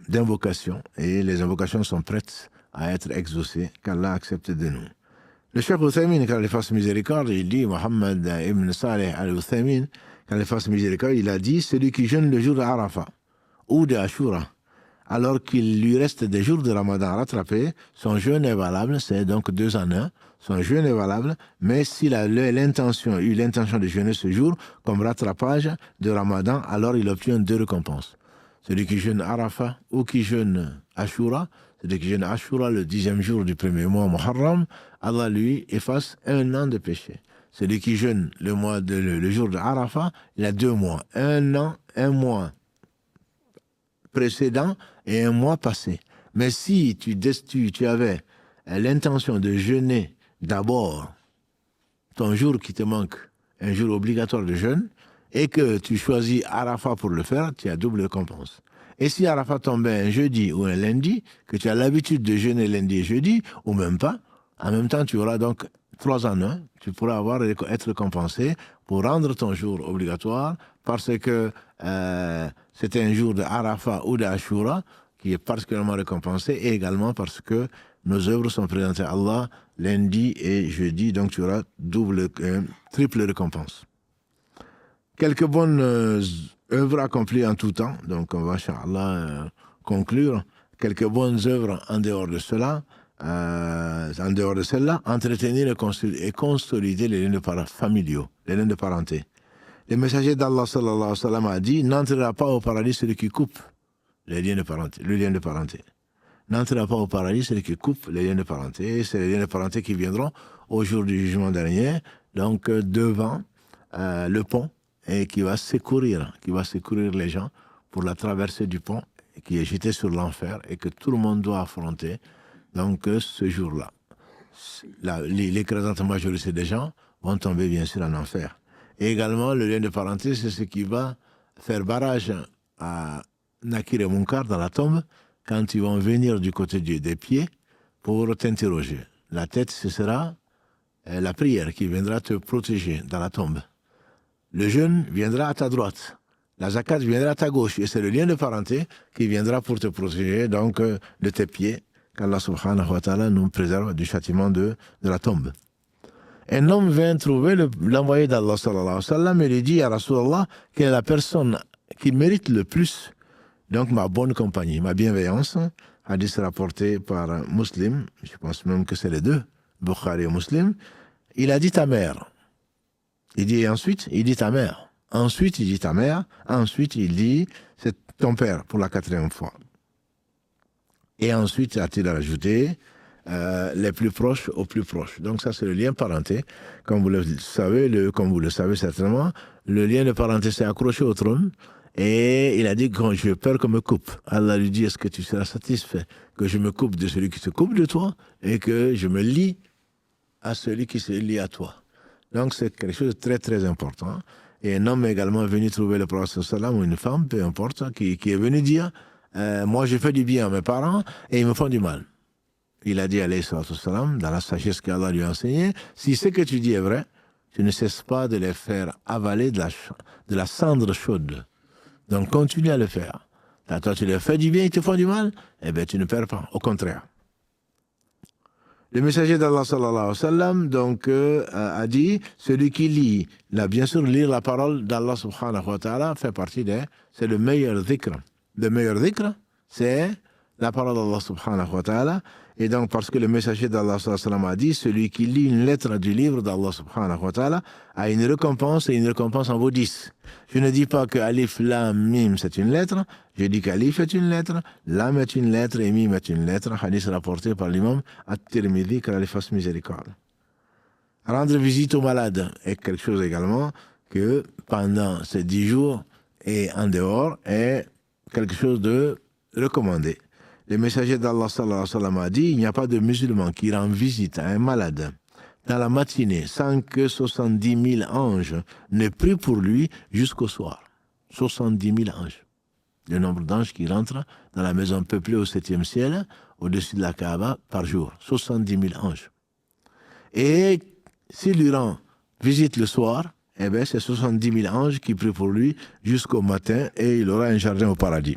Speaker 1: d'invocations, et les invocations sont prêtes à être exaucées, qu'Allah accepte de nous. Le Cheikh Uthaymin, qu'Allah lui fasse miséricorde, il dit, Mohammed ibn Saleh al-Uthaymin, qu'Allah lui fasse miséricorde, il a dit, celui qui jeûne le jour de Arafat ou de Ashura, alors qu'il lui reste des jours de Ramadan à rattraper, son jeûne est valable, c'est donc 2 en 1, son jeûne est valable, mais s'il a eu l'intention de jeûner ce jour, comme rattrapage de Ramadan, alors il obtient 2 récompenses. Celui qui jeûne Arafat ou qui jeûne Ashura, celui qui jeûne Ashura le 10e jour du premier mois Muharram, Allah lui efface 1 an de péché. Celui qui jeûne le jour de Arafat, il a 2 mois. 1 an, 1 mois précédent et 1 mois passé. Mais si tu avais l'intention de jeûner d'abord ton jour qui te manque, un jour obligatoire de jeûne, et que tu choisis Arafat pour le faire, tu as double récompense. Et si Arafat tombait un jeudi ou un lundi, que tu as l'habitude de jeûner lundi et jeudi, ou même pas, en même temps tu auras donc 3 en 1, tu pourras être récompensé pour rendre ton jour obligatoire, parce que c'était un jour de Arafat ou de Ashura, qui est particulièrement récompensé, et également parce que nos œuvres sont présentées à Allah lundi et jeudi, donc tu auras triple récompense. Quelques bonnes œuvres accomplies en tout temps, donc on va, Inch'Allah, conclure. Quelques bonnes œuvres en dehors de cela, entretenir et consolider les liens familiaux, les liens de parenté. Le messager d'Allah sallallahu alayhi wa sallam a dit: n'entrera pas au paradis celui qui coupe les liens de parenté, le lien de parenté. N'entrera pas au paradis celui qui coupe les liens de parenté. C'est les liens de parenté qui viendront au jour du jugement dernier, donc devant le pont, et qui va secourir les gens pour la traversée du pont qui est jeté sur l'enfer et que tout le monde doit affronter. Donc ce jour-là, l'écrasante majorité des gens vont tomber bien sûr en enfer. Et également, le lien de parenté, c'est ce qui va faire barrage à Nakir et Munkar dans la tombe quand ils vont venir du côté des pieds pour t'interroger. La tête, ce sera la prière qui viendra te protéger dans la tombe. Le jeûne viendra à ta droite. La zakat viendra à ta gauche. Et c'est le lien de parenté qui viendra pour te protéger donc de tes pieds, qu'Allah subhanahu wa ta'ala nous préserve du châtiment de la tombe. Un homme vient trouver l'envoyé d'Allah sallallahu alayhi wa sallam et lui dit à Rasulallah quelle est la personne qui mérite le plus donc ma bonne compagnie, ma bienveillance. Hadith rapporté par Muslim, je pense même que c'est les deux, Bukhari et Muslim. Il a dit ta mère. Il dit ensuite, il dit ta mère. Ensuite, il dit ta mère. Ensuite, il dit c'est ton père pour la 4e fois. Et ensuite, a-t-il rajouté les plus proches aux plus proches. Donc ça, c'est le lien parenté. Comme vous le savez certainement, le lien de parenté s'est accroché au trône et il a dit que j'ai peur qu'on me coupe. Allah lui dit, est-ce que tu seras satisfait que je me coupe de celui qui se coupe de toi et que je me lie à celui qui se lie à toi. Donc c'est quelque chose de très très important. Et un homme est également venu trouver le prophète sallam ou une femme, peu importe, qui est venu dire moi je fais du bien à mes parents et ils me font du mal. Il a dit alayhi salatu wassalam, dans la sagesse qu'Allah lui a enseignée, si ce que tu dis est vrai, tu ne cesses pas de les faire avaler de la cendre chaude. Donc continue à le faire. Là, toi tu leur fais du bien, ils te font du mal, eh bien tu ne perds pas, au contraire. Le messager d'Allah sallallahu alayhi wa sallam donc, a dit, celui qui lit, là, bien sûr, lire la parole d'Allah subhanahu wa ta'ala fait partie c'est le meilleur dhikr. Le meilleur dhikr, c'est la parole d'Allah subhanahu wa ta'ala. Et donc, parce que le messager d'Allah sallallahu alayhi wa sallam a dit, celui qui lit une lettre du livre d'Allah subhanahu wa ta'ala a une récompense, et une récompense en vaut 10. Je ne dis pas que Alif, Lam, Mim, c'est une lettre. Je dis qu'Alif est une lettre, Lam est une lettre et Mim est une lettre. Hadith rapporté par l'imam At-Tirmidhi, qu'Allah fasse miséricorde. Rendre visite aux malades est quelque chose également que pendant ces 10 jours et en dehors est quelque chose de recommandé. Le messager d'Allah sallallahu alayhi wa sallam a dit, il n'y a pas de musulman qui rend visite à un malade dans la matinée sans que 70 000 anges ne prient pour lui jusqu'au soir. 70 000 anges. Le nombre d'anges qui rentrent dans la maison peuplée au 7e ciel, au-dessus de la Kaaba, par jour. 70 000 anges. Et s'il lui rend visite le soir, eh bien, c'est 70 000 anges qui prient pour lui jusqu'au matin et il aura un jardin au paradis.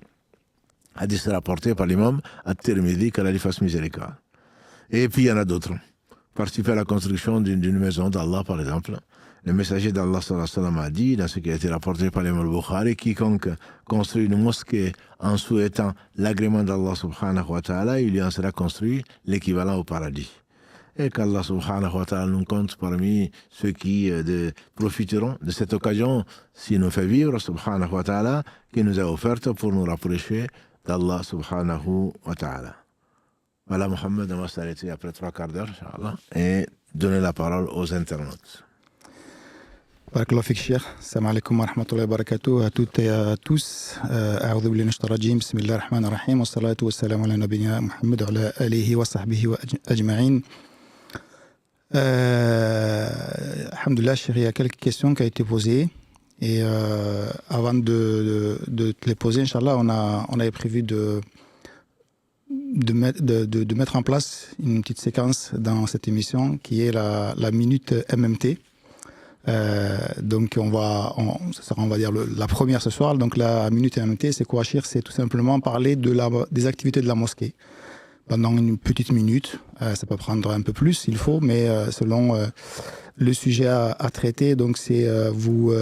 Speaker 1: Hadith rapporté par l'imam At-Tirmidhi, qu'Allah lui fasse miséricorde. Et puis il y en a d'autres. Participer à la construction d'une maison d'Allah, par exemple. Le messager d'Allah sallallahu alayhi wa sallam a dit, dans ce qui a été rapporté par l'imam Bukhari, quiconque construit une mosquée en souhaitant l'agrément d'Allah subhanahu wa ta'ala, il lui en sera construit l'équivalent au paradis. Et qu'Allah subhanahu wa ta'ala nous compte parmi ceux qui profiteront de cette occasion, s'il nous fait vivre, subhanahu wa ta'ala, qui nous a offerte pour nous rapprocher d'Allah subhanahu wa ta'ala. Voilà, Mohamed, on va s'arrêter après 3/4 d'heure, Inch'Allah, et donner la parole aux internautes.
Speaker 2: Barakallahu fik, Cheikh. Assalamu alaikum wa rahmatullahi wa barakatuh à toutes et à tous. A'udhu billahi minash shaitanir rajim. Bismillahir rahmanir rahim. Wa salatu wa salam ala nabiyyina Muhammad wa ala alihi wa sahbihi wa ajma'in. Alhamdulillah, Cheikh, il y a quelques questions qui ont été posées. Et avant de te les poser, Inch'Allah, on avait prévu de mettre en place une petite séquence dans cette émission qui est la minute MMT. Donc ça sera, on va dire, la première ce soir. Donc la minute MMT, c'est quoi, Chir? C'est tout simplement parler des activités de la mosquée pendant une petite minute. Ça peut prendre un peu plus, il faut, mais selon le sujet à traiter, donc c'est vous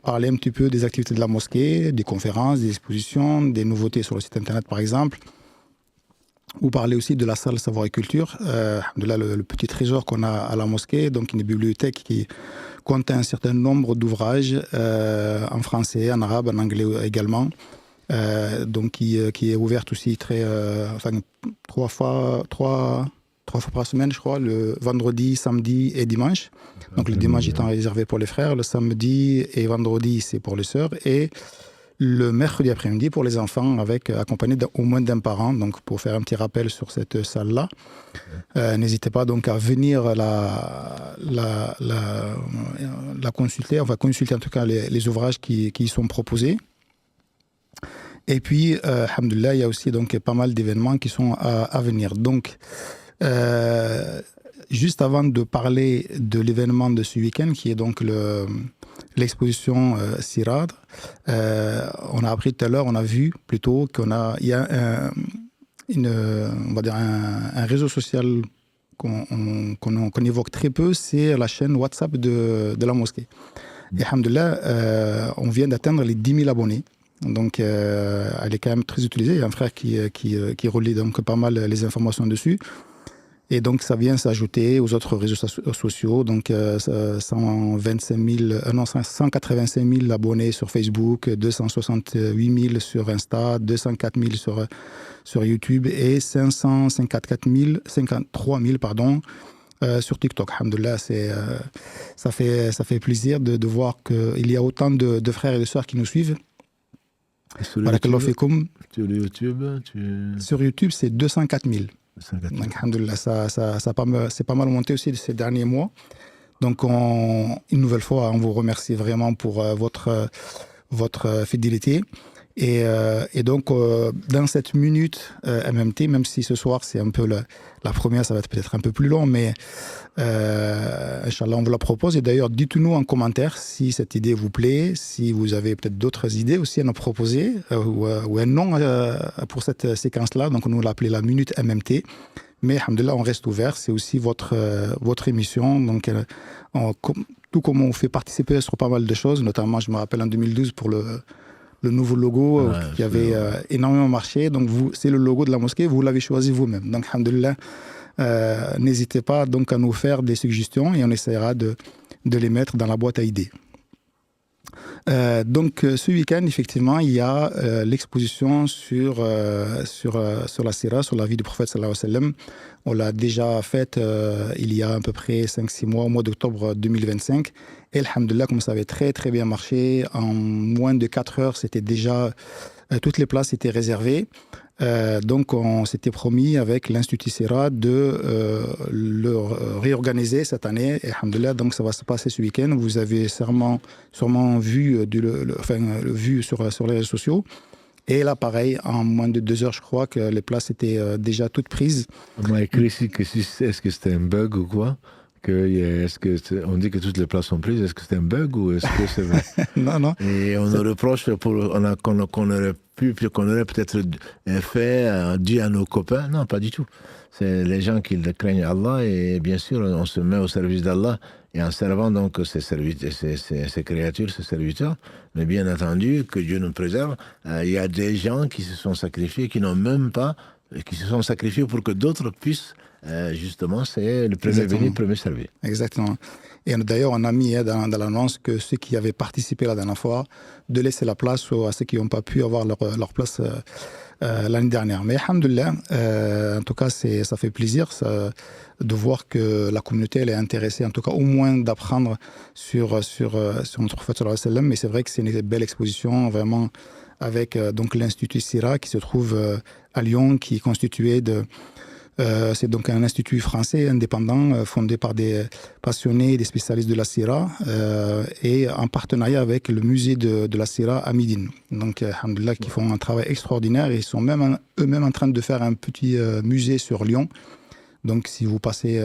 Speaker 2: parler un petit peu des activités de la mosquée, des conférences, des expositions, des nouveautés sur le site internet par exemple. Ou parler aussi de la salle Savoir et Culture, le petit trésor qu'on a à la mosquée, donc une bibliothèque qui compte un certain nombre d'ouvrages en français, en arabe, en anglais également, donc qui est ouverte aussi trois fois par semaine, je crois, le vendredi, samedi et dimanche. Donc le dimanche étant réservé pour les frères, le samedi et vendredi c'est pour les sœurs, et le mercredi après-midi pour les enfants, accompagnés au moins d'un parent. Donc, pour faire un petit rappel sur cette salle-là, n'hésitez pas donc à venir la consulter, enfin consulter en tout cas les ouvrages qui y sont proposés. Et puis, alhamdoulilah, il y a aussi donc pas mal d'événements qui sont à venir. Donc, juste avant de parler de l'événement de ce week-end, qui est donc l'exposition Sirad, on a appris tout à l'heure, on a vu plutôt il y a on va dire un réseau social qu'on évoque très peu, c'est la chaîne WhatsApp de la mosquée. Et alhamdoulilah, on vient d'atteindre les 10 000 abonnés. Donc, elle est quand même très utilisée. Il y a un frère qui relie donc pas mal les informations dessus. Et donc, ça vient s'ajouter aux autres réseaux sociaux. Donc, 185 000 abonnés sur Facebook, 268 000 sur Insta, 204 000 sur YouTube et 53 000 sur TikTok. Alhamdoulilah, ça fait plaisir de voir qu'il y a autant de frères et de sœurs qui nous suivent.
Speaker 1: Sur
Speaker 2: YouTube, c'est 204 000. Donc, alhamdoulilah, c'est pas mal monté aussi ces derniers mois. Donc, une nouvelle fois, on vous remercie vraiment pour votre fidélité. Et donc, dans cette minute MMT, même si ce soir, c'est un peu la première, ça va être peut-être un peu plus long, mais Inch'Allah, on vous la propose. Et d'ailleurs, dites-nous en commentaire si cette idée vous plaît, si vous avez peut-être d'autres idées aussi à nous proposer, ou un nom pour cette séquence-là. Donc, nous l'appelons la minute MMT. Mais, alhamdoulilah, on reste ouvert. C'est aussi votre émission. Donc, tout comme on vous fait participer sur pas mal de choses, notamment, je me rappelle en 2012 pour le nouveau logo qui avait énormément marché. Donc, c'est le logo de la mosquée, vous l'avez choisi vous-même. Donc, alhamdoulilah, n'hésitez pas donc à nous faire des suggestions et on essaiera de les mettre dans la boîte à idées. Donc, ce week-end, effectivement, il y a l'exposition sur la Sira, sur la vie du prophète sallallahu alayhi wa sallam. On l'a déjà faite il y a à peu près 5-6 mois, au mois d'octobre 2025. Et alhamdoulilah, comme ça avait très très bien marché, en moins de 4 heures, c'était déjà toutes les places étaient réservées. Donc on s'était promis avec l'Institut Sira de le réorganiser cette année. Et alhamdoulilah, donc ça va se passer ce week-end. Vous avez sûrement vu vu sur les réseaux sociaux. Et là, pareil, en moins de 2 heures, je crois que les places étaient déjà toutes prises.
Speaker 1: On m'a écrit ici que est-ce que c'était un bug ou quoi? On dit que toutes les places sont prises. Est-ce que c'est un bug ou est-ce que c'est vrai?
Speaker 2: Non.
Speaker 1: Et on nous reproche qu'on aurait peut-être fait dû à nos copains. Non, pas du tout. C'est les gens qui craignent Allah et bien sûr, on se met au service d'Allah et en servant donc ces créatures, ces serviteurs. Mais bien entendu, que Dieu nous préserve, il y a des gens qui se sont sacrifiés, qui se sont sacrifiés pour que d'autres puissent. Justement, c'est le premier venu, le premier servi.
Speaker 2: Exactement. Et d'ailleurs, on a mis dans l'annonce que ceux qui avaient participé la dernière fois, de laisser la place à ceux qui n'ont pas pu avoir leur place l'année dernière. Mais alhamdoulilah, en tout cas, ça fait plaisir de voir que la communauté elle est intéressée, en tout cas au moins d'apprendre sur notre prophète sallallahu alayhi wa sallam. Mais c'est vrai que c'est une belle exposition, vraiment, avec donc l'Institut Sira qui se trouve à Lyon, qui est constitué c'est donc un institut français indépendant fondé par des passionnés et des spécialistes de la Sira et en partenariat avec le musée de la Sira à Médine. Donc, alhamdoulilah, qui font un travail extraordinaire et ils sont eux-mêmes en train de faire un petit musée sur Lyon Donc, si vous passez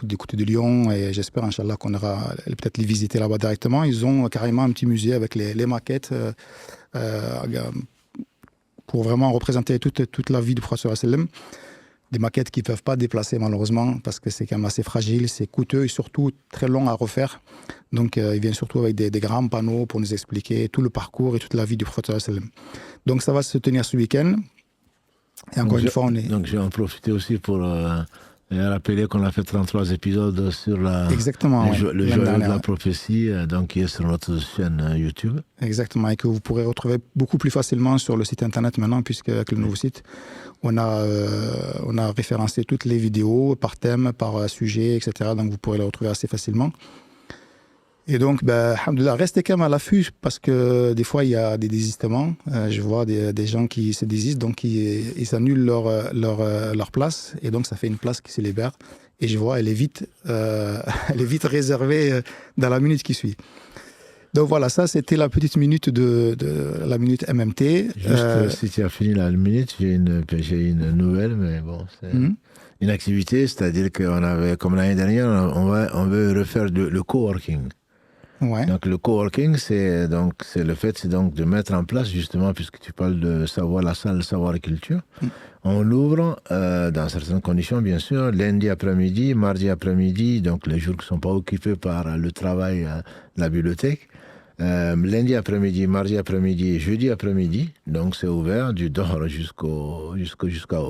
Speaker 2: du côté de Lyon, et j'espère, Inch'Allah, qu'on aura peut-être les visiter là-bas directement, ils ont carrément un petit musée avec les maquettes pour vraiment représenter toute la vie du prophète sallallahu alayhi wa sallam. Des maquettes qui ne peuvent pas déplacer malheureusement parce que c'est quand même assez fragile, c'est coûteux et surtout très long à refaire. Donc ils viennent surtout avec des grands panneaux pour nous expliquer tout le parcours et toute la vie du prophète sallallahu alayhi wa sallam. Donc ça va se tenir ce week-end. Et encore une fois, on est...
Speaker 1: Donc je vais en profiter aussi pour rappeler qu'on a fait 33 épisodes sur
Speaker 2: Exactement,
Speaker 1: le joyau de la
Speaker 2: ouais.
Speaker 1: prophétie, donc qui est sur notre chaîne YouTube.
Speaker 2: Exactement, et que vous pourrez retrouver beaucoup plus facilement sur le site internet maintenant, puisque avec le nouveau site, on a référencé toutes les vidéos par thème, par sujet, etc. Donc vous pourrez les retrouver assez facilement. Et donc, alhamdoulilah, restez quand même à l'affût parce que des fois, il y a des désistements. Je vois des gens qui se désistent, donc ils annulent leur place. Et donc, ça fait une place qui se libère. Et je vois, elle est vite réservée dans la minute qui suit. Donc voilà, ça, c'était la petite minute de la minute MMT.
Speaker 1: Juste, si tu as fini la minute, j'ai une nouvelle, mais bon, c'est une activité, c'est-à-dire qu'on avait, comme l'année dernière, on veut refaire le coworking.
Speaker 2: Ouais.
Speaker 1: Donc le coworking, c'est le fait de mettre en place, justement, puisque tu parles de savoir la salle, savoir la culture, on l'ouvre dans certaines conditions, bien sûr, lundi après-midi, mardi après-midi, donc les jours qui ne sont pas occupés par le travail de la bibliothèque, lundi après-midi, mardi après-midi et jeudi après-midi, donc c'est ouvert du Dohr jusqu'au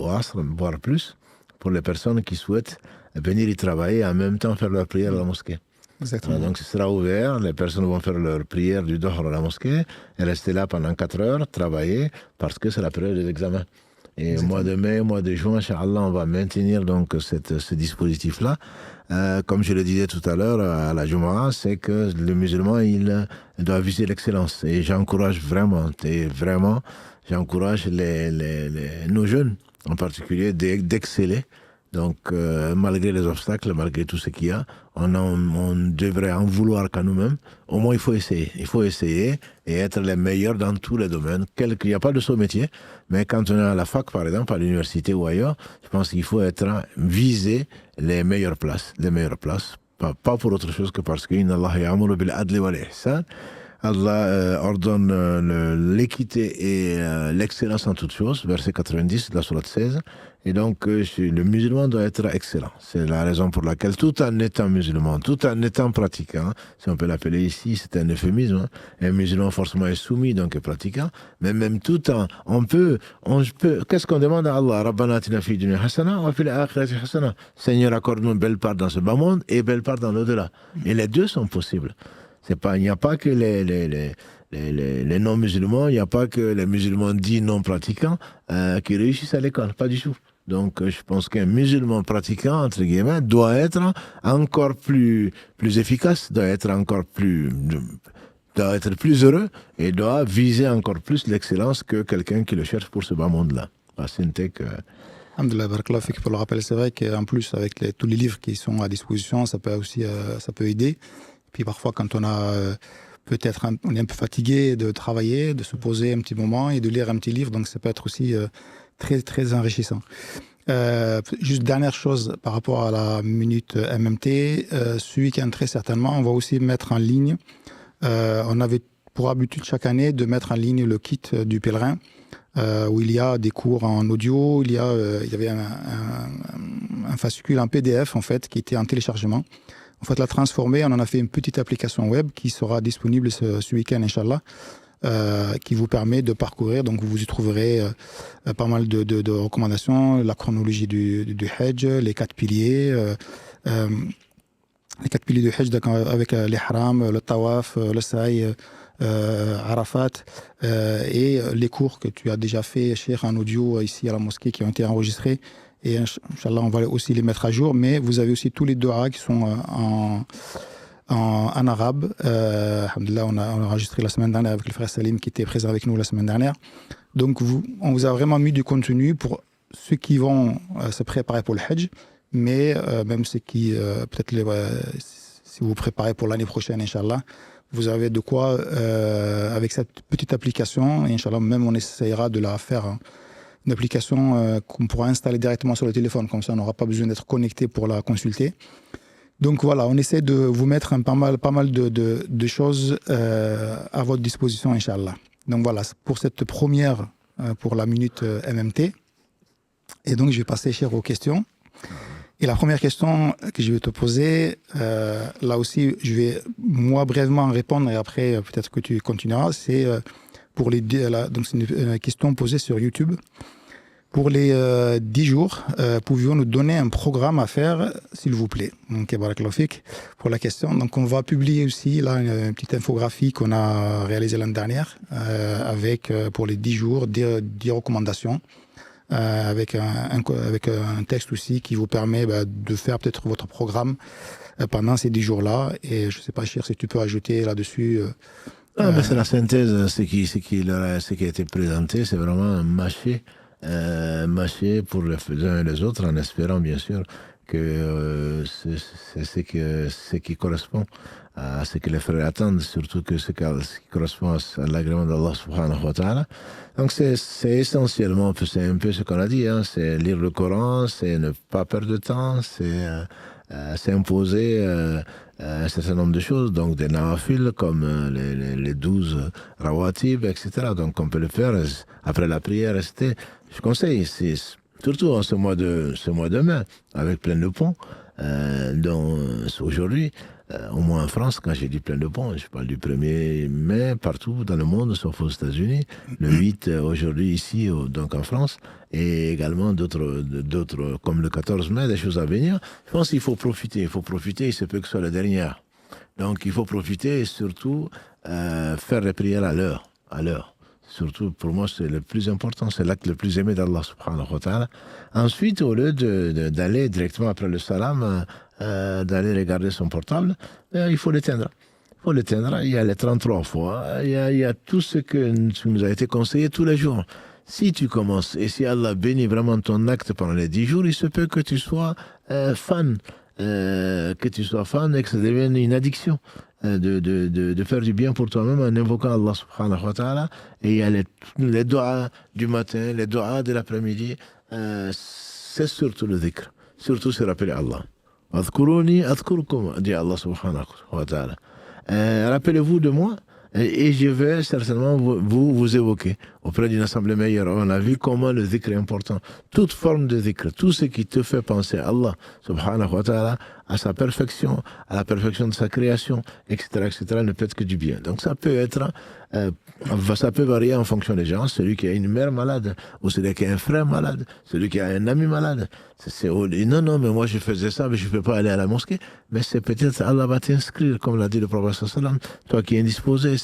Speaker 1: Asr, voire plus, pour les personnes qui souhaitent venir y travailler et en même temps faire leur prière à la mosquée.
Speaker 2: Exactement.
Speaker 1: Donc ce sera ouvert, les personnes vont faire leur prière du Dohr à la mosquée et rester là pendant 4 heures, travailler, parce que c'est la période des examens. Et au mois de mai, au mois de juin, Inch'Allah, on va maintenir donc ce dispositif-là. Comme je le disais tout à l'heure à la Jumu'ah, c'est que le musulman, il doit viser l'excellence. Et j'encourage vraiment, j'encourage nos jeunes en particulier d'exceller. Donc, malgré les obstacles, malgré tout ce qu'il y a, on devrait en vouloir qu'à nous-mêmes. Au moins, il faut essayer. Il faut essayer et être les meilleurs dans tous les domaines. Il n'y a pas de saut métier, mais quand on est à la fac, par exemple, à l'université ou ailleurs, je pense qu'il faut viser les meilleures places. Pas pour autre chose que parce que Inna Allah ya'muru bil adli wal ihsan. Allah ordonne l'équité et l'excellence en toutes choses, verset 90 de la sourate 16. Et donc, le musulman doit être excellent. C'est la raison pour laquelle, tout en étant musulman, tout en étant pratiquant, si on peut l'appeler ici, c'est un euphémisme, un musulman forcément est soumis, donc est pratiquant, mais même tout en, on peut, qu'est-ce qu'on demande à Allah? Rabbana atina fi dunya hasana wa fil akhirati hasana. Seigneur, accorde-nous une belle part dans ce bas monde et belle part dans l'au-delà. Et les deux sont possibles. Il n'y a pas que les non-musulmans, il n'y a pas que les musulmans dits non-pratiquants qui réussissent à l'école, pas du tout. Donc je pense qu'un musulman pratiquant, entre guillemets, doit être encore plus efficace, doit être plus heureux et doit viser encore plus l'excellence que quelqu'un qui le cherche pour ce bas monde-là.
Speaker 2: Alhamdulillah, barakallahu fik pour le rappel. C'est vrai qu'en plus, avec tous les livres qui sont à disposition, ça peut aider. Puis parfois, quand on on est un peu fatigué de travailler, de se poser un petit moment et de lire un petit livre, donc ça peut être aussi très, très enrichissant. Juste dernière chose par rapport à la minute MMT, ce week-end très certainement, on va aussi mettre en ligne, on avait pour habitude chaque année de mettre en ligne le kit du pèlerin, où il y a des cours en audio, il y avait un fascicule en PDF en fait, qui était en téléchargement. En fait, l'a transformé, on en a fait une petite application web qui sera disponible ce week-end, Inch'Allah, qui vous permet de parcourir. Donc, vous y trouverez pas mal de recommandations, la chronologie du Hajj, les 4 piliers, du Hajj avec l'Ihram, le Tawaf, le Sa'i, Arafat, et les cours que tu as déjà fait, Cheikh, en audio ici à la mosquée qui ont été enregistrés. Et Inch'Allah, on va aussi les mettre à jour. Mais vous avez aussi tous les doigts qui sont en arabe. Alhamdulillah, on a enregistré la semaine dernière avec le frère Salim qui était présent avec nous la semaine dernière. Donc, on vous a vraiment mis du contenu pour ceux qui vont se préparer pour le Hajj, mais même ceux qui, peut-être, si vous vous préparez pour l'année prochaine, Inch'Allah, vous avez de quoi, avec cette petite application, et Inch'Allah, même on essayera de la faire une application qu'on pourra installer directement sur le téléphone. Comme ça, on n'aura pas besoin d'être connecté pour la consulter. Donc voilà, on essaie de vous mettre pas mal de choses à votre disposition, Inch'Allah. Donc voilà, pour cette première, pour la minute MMT. Et donc, je vais passer, cher, aux questions. Et la première question que je vais te poser, là aussi, je vais moi brièvement répondre et après, peut-être que tu continueras. C'est pour donc c'est une question posée sur YouTube. Pour les 10 jours, pouvez-vous nous donner un programme à faire, s'il vous plaît? Donc, barakallahu fik pour la question. Donc, on va publier aussi là une petite infographie qu'on a réalisée l'année dernière avec, pour les 10 jours, 10 recommandations avec un texte aussi qui vous permet de faire peut-être votre programme pendant ces 10 jours-là. Et je ne sais pas, Chir, si tu peux ajouter là-dessus...
Speaker 1: mais c'est la synthèse, ce qui a été présenté, c'est vraiment un mâché pour les uns et les autres, en espérant bien sûr que c'est ce qui correspond à ce que les frères attendent, surtout que ce qui correspond à l'agrément d'Allah subhanahu wa ta'ala. Donc c'est essentiellement, c'est un peu ce qu'on a dit, hein, c'est lire le Coran, c'est ne pas perdre de temps, c'est imposer un certain nombre de choses, donc des nawafil comme les 12 rawatib, etc. Donc on peut le faire après la prière, rester. Je conseille, c'est surtout en ce mois de mai, avec plein de ponts, dont aujourd'hui, au moins en France, quand j'ai dit plein de ponts, je parle du 1er mai partout dans le monde, sauf aux États-Unis, le 8 aujourd'hui ici, donc en France, et également d'autres comme le 14 mai, des choses à venir. Je pense qu'il faut profiter, il se peut que ce soit la dernière. Donc il faut profiter et surtout faire les prières à l'heure. Surtout, pour moi, c'est le plus important, c'est l'acte le plus aimé d'Allah subhanahu wa ta'ala. Ensuite, au lieu d'aller directement après le salam, d'aller regarder son portable, il faut l'éteindre. Il y a les 33 fois, il y a tout ce que nous a été conseillé tous les jours. Si tu commences, et si Allah bénit vraiment ton acte pendant les 10 jours, il se peut que tu sois fan, et que ça devienne une addiction. De faire du bien pour toi-même en invoquant Allah subhanahu wa ta'ala. Et il y a les doigts du matin, les doigts de l'après-midi. C'est surtout le dhikr. Surtout se rappeler Allah. Adhkuruni adhkurkum, dit Allah subhanahu wa ta'ala. Rappelez-vous de moi et je vais certainement vous évoquer auprès d'une assemblée meilleure. On a vu comment le dhikr est important. Toute forme de dhikr, tout ce qui te fait penser à Allah subhanahu wa ta'ala, à sa perfection, à la perfection de sa création, etc., ne peut être que du bien. Donc ça peut varier en fonction des gens. Celui qui a une mère malade, ou celui qui a un frère malade, celui qui a un ami malade. Non, mais moi je faisais ça, mais je ne peux pas aller à la mosquée. Mais c'est peut-être Allah va t'inscrire, comme l'a dit le prophète sallam. Toi qui es indisposé,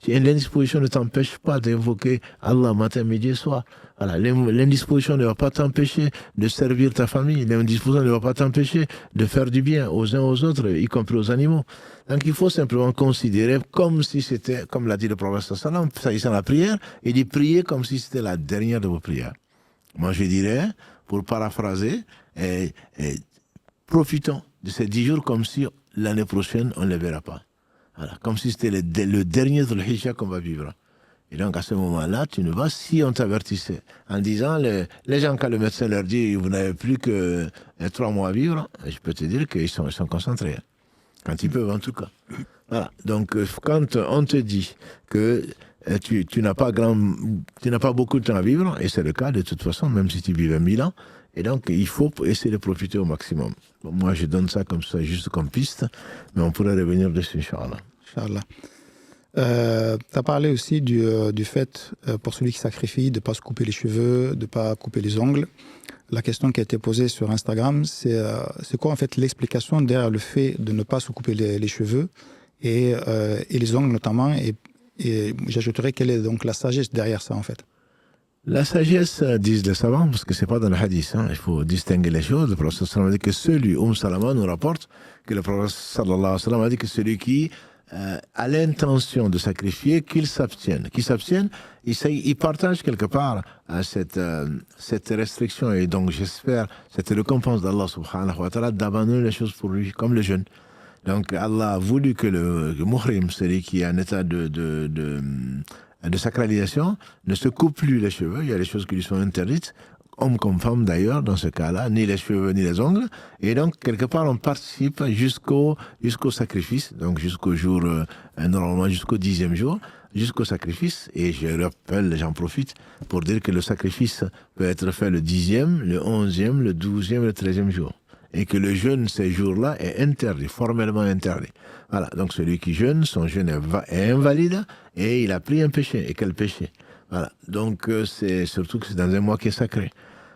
Speaker 1: l'indisposition ne t'empêche pas d'évoquer Allah matin, midi et soir. Voilà, l'indisposition ne va pas t'empêcher de servir ta famille. L'indisposition ne va pas t'empêcher de faire du bien aux uns aux autres, y compris aux animaux. Donc il faut simplement considérer comme si c'était, comme l'a dit le prophète sallam, s'agissant de la prière, il dit prier comme si c'était la dernière de vos prières. Moi je dirais, pour paraphraser, profitons de ces 10 jours comme si l'année prochaine on ne les verra pas. Voilà, comme si c'était le dernier de l'Hijja qu'on va vivre. Et donc à ce moment-là, tu ne vas, si on t'avertissait, en disant, les gens, quand le médecin leur dit, vous n'avez plus que 3 mois à vivre, je peux te dire qu'ils sont concentrés. Quand ils peuvent, en tout cas. Voilà. Donc, quand on te dit que tu n'as pas beaucoup de temps à vivre, et c'est le cas de toute façon, même si tu vivais 1000 ans, et donc il faut essayer de profiter au maximum. Bon, moi, je donne ça comme ça, juste comme piste, mais on pourrait revenir dessus, Inch'Allah.
Speaker 2: Inch'Allah. Tu as parlé aussi du fait, pour celui qui sacrifie, de ne pas se couper les cheveux, de ne pas couper les ongles. La question qui a été posée sur Instagram, c'est quoi en fait l'explication derrière le fait de ne pas se couper les cheveux et les ongles notamment, et j'ajouterais quelle est donc la sagesse derrière ça en fait.
Speaker 1: La sagesse, disent les savants, parce que c'est pas dans le hadith, hein, il faut distinguer les choses. Le prophète sallallahu alayhi wa sallam a dit que Salama nous rapporte que le prophète sallallahu alayhi wa sallam a dit que celui qui a l'intention de sacrifier, qu'il s'abstienne. Il partage quelque part cette restriction, et donc j'espère cette récompense d'Allah subhanahu wa ta'ala d'abandonner les choses pour lui, comme le jeûne. Donc Allah a voulu que le muhrim, celui qui est en état de sacralisation, ne se coupe plus les cheveux. Il y a des choses qui lui sont interdites, homme comme femme d'ailleurs, dans ce cas-là, ni les cheveux ni les ongles. Et donc, quelque part, on participe jusqu'au sacrifice, donc jusqu'au jour, normalement jusqu'au 10e jour, jusqu'au sacrifice. Et je rappelle, j'en profite pour dire que le sacrifice peut être fait le 10e, le 11e, le 12e, le 13e jour. Et que le jeûne ces jours-là est interdit, formellement interdit. Voilà, donc celui qui jeûne, son jeûne est invalide et il a pris un péché. Et quel péché? Voilà, donc c'est surtout que c'est dans un mois qui est sacré.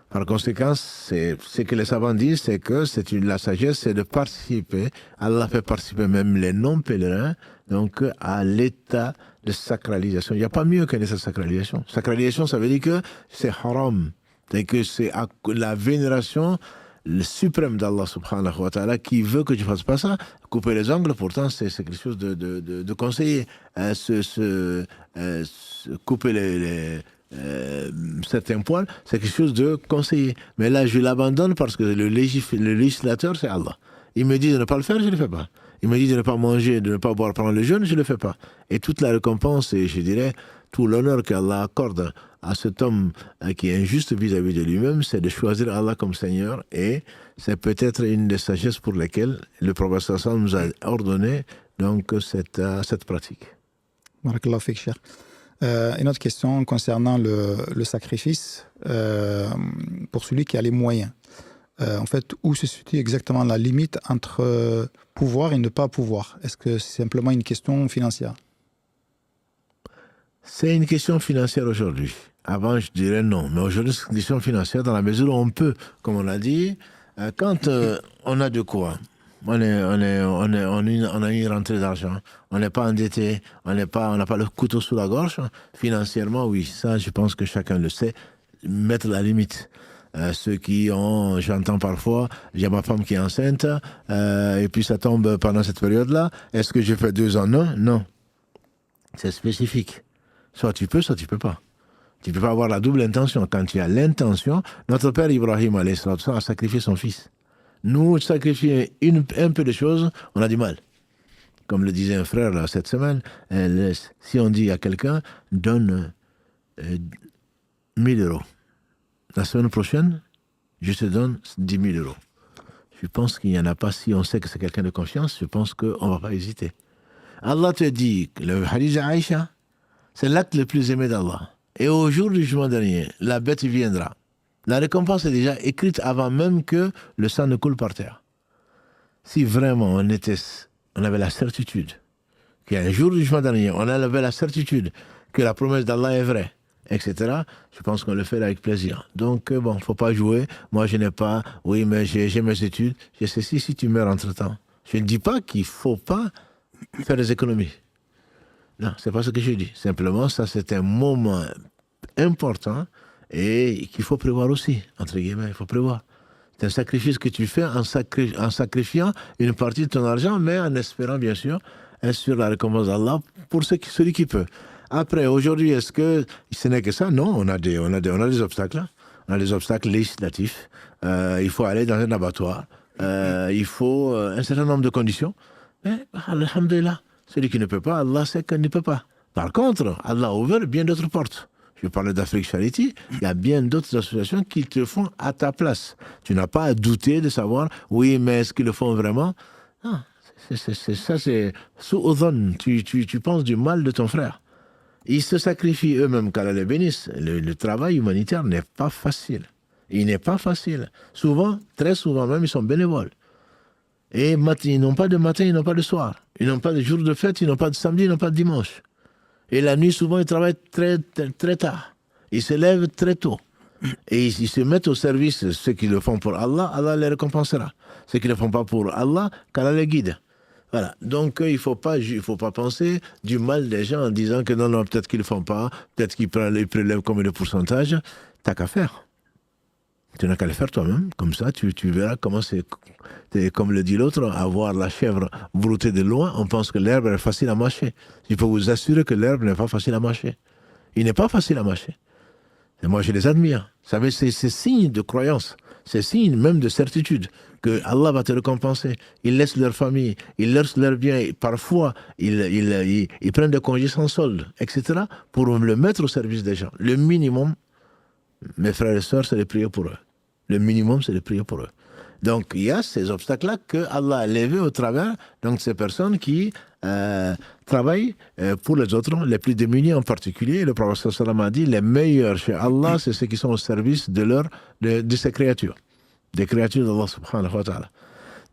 Speaker 1: Par conséquent, ce que les savants disent, c'est que la sagesse, c'est de participer. Allah fait participer même les non-pèlerins, donc à l'état de sacralisation. Il n'y a pas mieux qu'un état de sacralisation. Sacralisation, ça veut dire que c'est haram. C'est que c'est la vénération le suprême d'Allah subhanahu wa ta'ala qui veut que tu fasses pas ça. Couper les ongles, pourtant, c'est quelque chose de conseillé. Couper certains poils, c'est quelque chose de conseillé. Mais là, je l'abandonne parce que le législateur, c'est Allah. Il me dit de ne pas le faire, je ne le fais pas. Il me dit de ne pas manger, de ne pas boire pendant le jeûne, je ne le fais pas. Et toute la récompense, et je dirais, tout l'honneur qu'Allah accorde à cet homme qui est injuste vis-à-vis de lui-même, c'est de choisir Allah comme Seigneur. Et c'est peut-être une des sagesses pour lesquelles le prophète sallallahu nous a ordonné donc, cette pratique.
Speaker 2: Barakallahu fik, Cheikh. Une autre question concernant le sacrifice pour celui qui a les moyens. En fait, où se situe exactement la limite entre pouvoir et ne pas pouvoir? Est-ce que c'est simplement une question financière?
Speaker 1: C'est une question financière aujourd'hui. Avant, je dirais non. Mais aujourd'hui, c'est une question financière dans la mesure où on peut, comme on l'a dit, quand on a de quoi, on a une rentrée d'argent, on n'est pas endetté, on n'a pas le couteau sous la gorge. Financièrement, oui, ça, je pense que chacun le sait, mettre la limite. Ceux qui ont, j'entends parfois, il y a ma femme qui est enceinte, et puis ça tombe pendant cette période-là. Est-ce que je fais 2 en 1? Non. C'est spécifique. Soit tu peux, soit tu peux pas. Tu peux pas avoir la double intention. Quand tu as l'intention, notre père Ibrahim a sacrifié son fils. Nous, sacrifier un peu de choses, on a du mal. Comme le disait un frère là, cette semaine, si on dit à quelqu'un, donne 1000 euros. La semaine prochaine, je te donne 10 000 euros. Je pense qu'il n'y en a pas, si on sait que c'est quelqu'un de confiance, je pense qu'on ne va pas hésiter. Allah te dit, le hadith d'Aïcha, c'est l'acte le plus aimé d'Allah. Et au jour du jugement dernier, la bête viendra. La récompense est déjà écrite avant même que le sang ne coule par terre. Si vraiment on avait la certitude qu'il y a un jour du jugement dernier, on avait la certitude que la promesse d'Allah est vraie, etc., je pense qu'on le fait avec plaisir. Donc, bon, il ne faut pas jouer. Moi, je n'ai pas, oui, mais j'ai mes études. J'ai ceci, si tu meurs entre-temps. Je ne dis pas qu'il ne faut pas faire des économies. Non, c'est pas ce que je dis. Simplement, ça, c'est un moment important et qu'il faut prévoir aussi, entre guillemets, il faut prévoir. C'est un sacrifice que tu fais en sacrifiant une partie de ton argent, mais en espérant, bien sûr, sur la récompense d'Allah pour celui qui peut. Après, aujourd'hui, est-ce que ce n'est que ça? Non, on a des obstacles. On a des obstacles législatifs. Il faut aller dans un abattoir. Il faut un certain nombre de conditions. Mais, alhamdulillah, celui qui ne peut pas, Allah sait qu'il ne peut pas. Par contre, Allah a ouvert bien d'autres portes. Je parlais d'Afrique Charity, il y a bien d'autres associations qui te font à ta place. Tu n'as pas à douter de savoir, oui, mais est-ce qu'ils le font vraiment? Non, c'est sous-odon. Tu penses du mal de ton frère. Ils se sacrifient eux-mêmes, qu'Allah les bénisse. Le travail humanitaire n'est pas facile. Il n'est pas facile. Souvent, très souvent même, ils sont bénévoles. Et ils n'ont pas de matin, ils n'ont pas de soir. Ils n'ont pas de jour de fête, ils n'ont pas de samedi, ils n'ont pas de dimanche. Et la nuit, souvent, ils travaillent très, très, très tard. Ils se lèvent très tôt. Et ils se mettent au service. Ceux qui le font pour Allah, Allah les récompensera. Ceux qui ne le font pas pour Allah, qu'Allah les guide. Voilà. Donc, il ne faut pas penser du mal des gens en disant que non, peut-être qu'ils ne le font pas, peut-être qu'ils prélèvent comme le pourcentage. T'as qu'à faire. Tu n'as qu'à le faire toi-même. Comme ça, tu verras comment c'est, comme le dit l'autre, avoir la chèvre broutée de loin, on pense que l'herbe est facile à mâcher. Il faut vous assurer que l'herbe n'est pas facile à mâcher. Il n'est pas facile à mâcher. Et moi, je les admire. Vous savez, c'est signe de croyance. C'est signe même de certitude que Allah va te récompenser. Ils laissent leur famille, ils laissent leurs biens, parfois ils prennent des congés sans solde, etc., pour le mettre au service des gens. Le minimum, mes frères et sœurs, c'est de prier pour eux. Le minimum, c'est de prier pour eux. Donc, il y a ces obstacles-là que Allah a levés au travers de ces personnes qui travaillent pour les autres, les plus démunis en particulier. Le prophète sallam a dit, les meilleurs chez Allah, c'est ceux qui sont au service de ses créatures, des créatures d'Allah subhanahu wa ta'ala.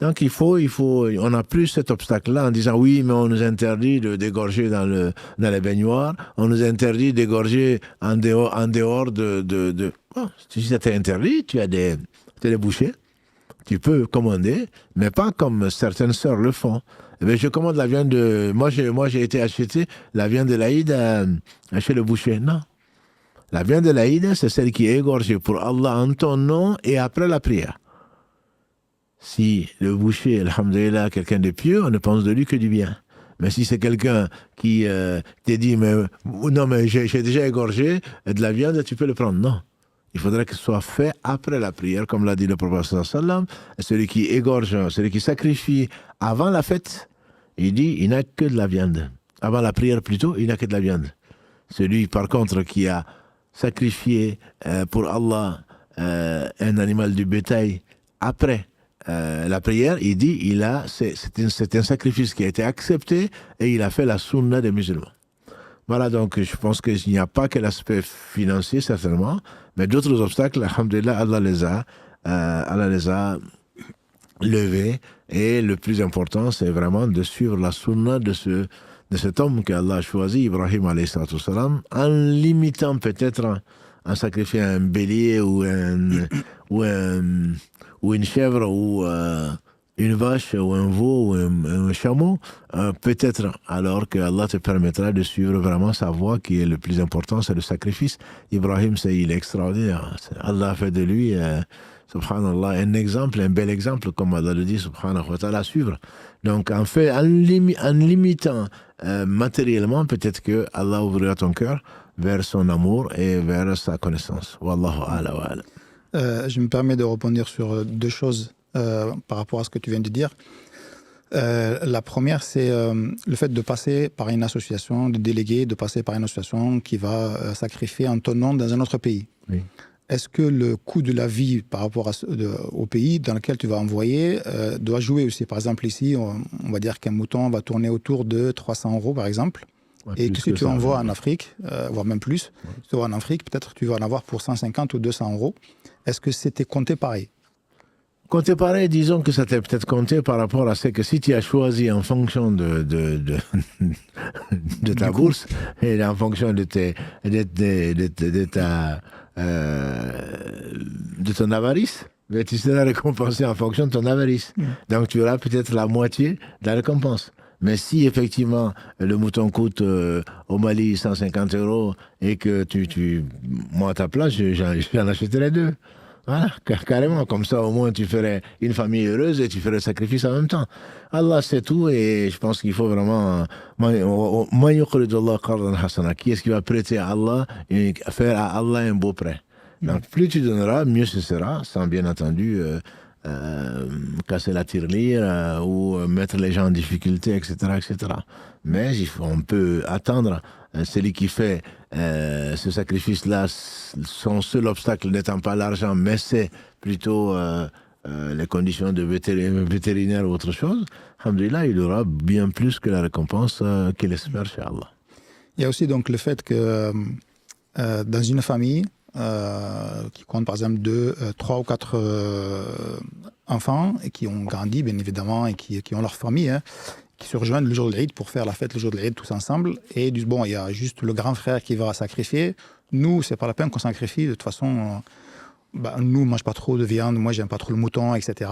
Speaker 1: Donc, on n'a plus cet obstacle-là en disant, oui, mais on nous interdit de dégorger dans les baignoires, on nous interdit de dégorger en dehors de... Bon, si ça t'est interdit, tu as des bouchers. Tu peux commander, mais pas comme certaines sœurs le font. Eh bien, je commande la viande de... Moi, j'ai été acheter la viande de l'Aïd chez le boucher. Non. La viande de l'Aïd, c'est celle qui est égorgée pour Allah en ton nom et après la prière. Si le boucher, alhamdoulilah, quelqu'un de pieux, on ne pense de lui que du bien. Mais si c'est quelqu'un qui te dit, non, mais j'ai déjà égorgé de la viande, tu peux le prendre. Non. Il faudrait que ce soit fait après la prière, comme l'a dit le prophète sallam. Celui qui égorge, celui qui sacrifie avant la fête, il dit, il n'a que de la viande. Avant la prière plutôt, il n'a que de la viande. Celui, par contre, qui a sacrifié pour Allah un animal du bétail après la prière, il dit, c'est un sacrifice qui a été accepté et il a fait la sunna des musulmans. Voilà, donc je pense qu'il n'y a pas que l'aspect financier, certainement, mais d'autres obstacles, alhamdoulilah, Allah les a levés. Et le plus important, c'est vraiment de suivre la sunna de cet homme qu'Allah a choisi, Ibrahim alayhi salatu salam, en limitant peut-être, en sacrifiant un bélier ou une chèvre ou une vache ou un veau ou un chameau, peut-être alors que Allah te permettra de suivre vraiment sa voie qui est le plus important, c'est le sacrifice. Ibrahim, il est extraordinaire. Allah a fait de lui, subhanallah, un exemple, un bel exemple, comme Allah le dit, subhanahu wa ta'ala, à suivre. Donc, en fait, en limitant matériellement, peut-être que Allah ouvrira ton cœur vers son amour et vers sa connaissance. Wallahu a'la wa a'la.
Speaker 2: Je me permets de rebondir sur deux choses par rapport à ce que tu viens de dire. La première, c'est le fait de passer par une association, de déléguer, de passer par une association qui va sacrifier en ton nom dans un autre pays.
Speaker 1: Oui.
Speaker 2: Est-ce que le coût de la vie par rapport au pays dans lequel tu vas envoyer doit jouer aussi? Par exemple, ici, on va dire qu'un mouton va tourner autour de 300 € par exemple. Ouais, et que si tu envoies en Afrique, voire même plus, si tu vas en Afrique, peut-être tu vas en avoir pour 150 ou 200 €. Est-ce que c'était compté pareil?
Speaker 1: Compté pareil, disons que ça t'est peut-être compté par rapport à ce que si tu as choisi en fonction de ta bourse et en fonction de ton avarice, mais tu seras récompensé en fonction de ton avarice. Donc tu auras peut-être la moitié de la récompense. Mais si effectivement le mouton coûte au Mali 150 € et que moi à ta place, j'en achèterais 2. Voilà, carrément, comme ça au moins tu ferais une famille heureuse et tu ferais le sacrifice en même temps. Allah c'est tout et je pense qu'il faut vraiment qui est-ce qui va prêter à Allah et faire à Allah un beau prêt. Donc plus tu donneras, mieux ce sera, sans bien entendu casser la tirelire ou mettre les gens en difficulté, etc., etc. Mais on peut attendre celui qui fait ce sacrifice-là, son seul obstacle n'étant pas l'argent, mais c'est plutôt les conditions de vétérinaire ou autre chose. Alhamdulillah, il aura bien plus que la récompense qu'il espère chez Allah.
Speaker 2: Il y a aussi donc le fait que dans une famille qui compte par exemple 3 ou 4 enfants et qui ont grandi bien évidemment et qui ont leur famille, qui se rejoignent le jour de l'Eid pour faire la fête le jour de l'Eid tous ensemble, et il y a juste le grand frère qui va sacrifier. Nous, c'est pas la peine qu'on sacrifie, de toute façon, nous, on mange pas trop de viande, moi j'aime pas trop le mouton, etc.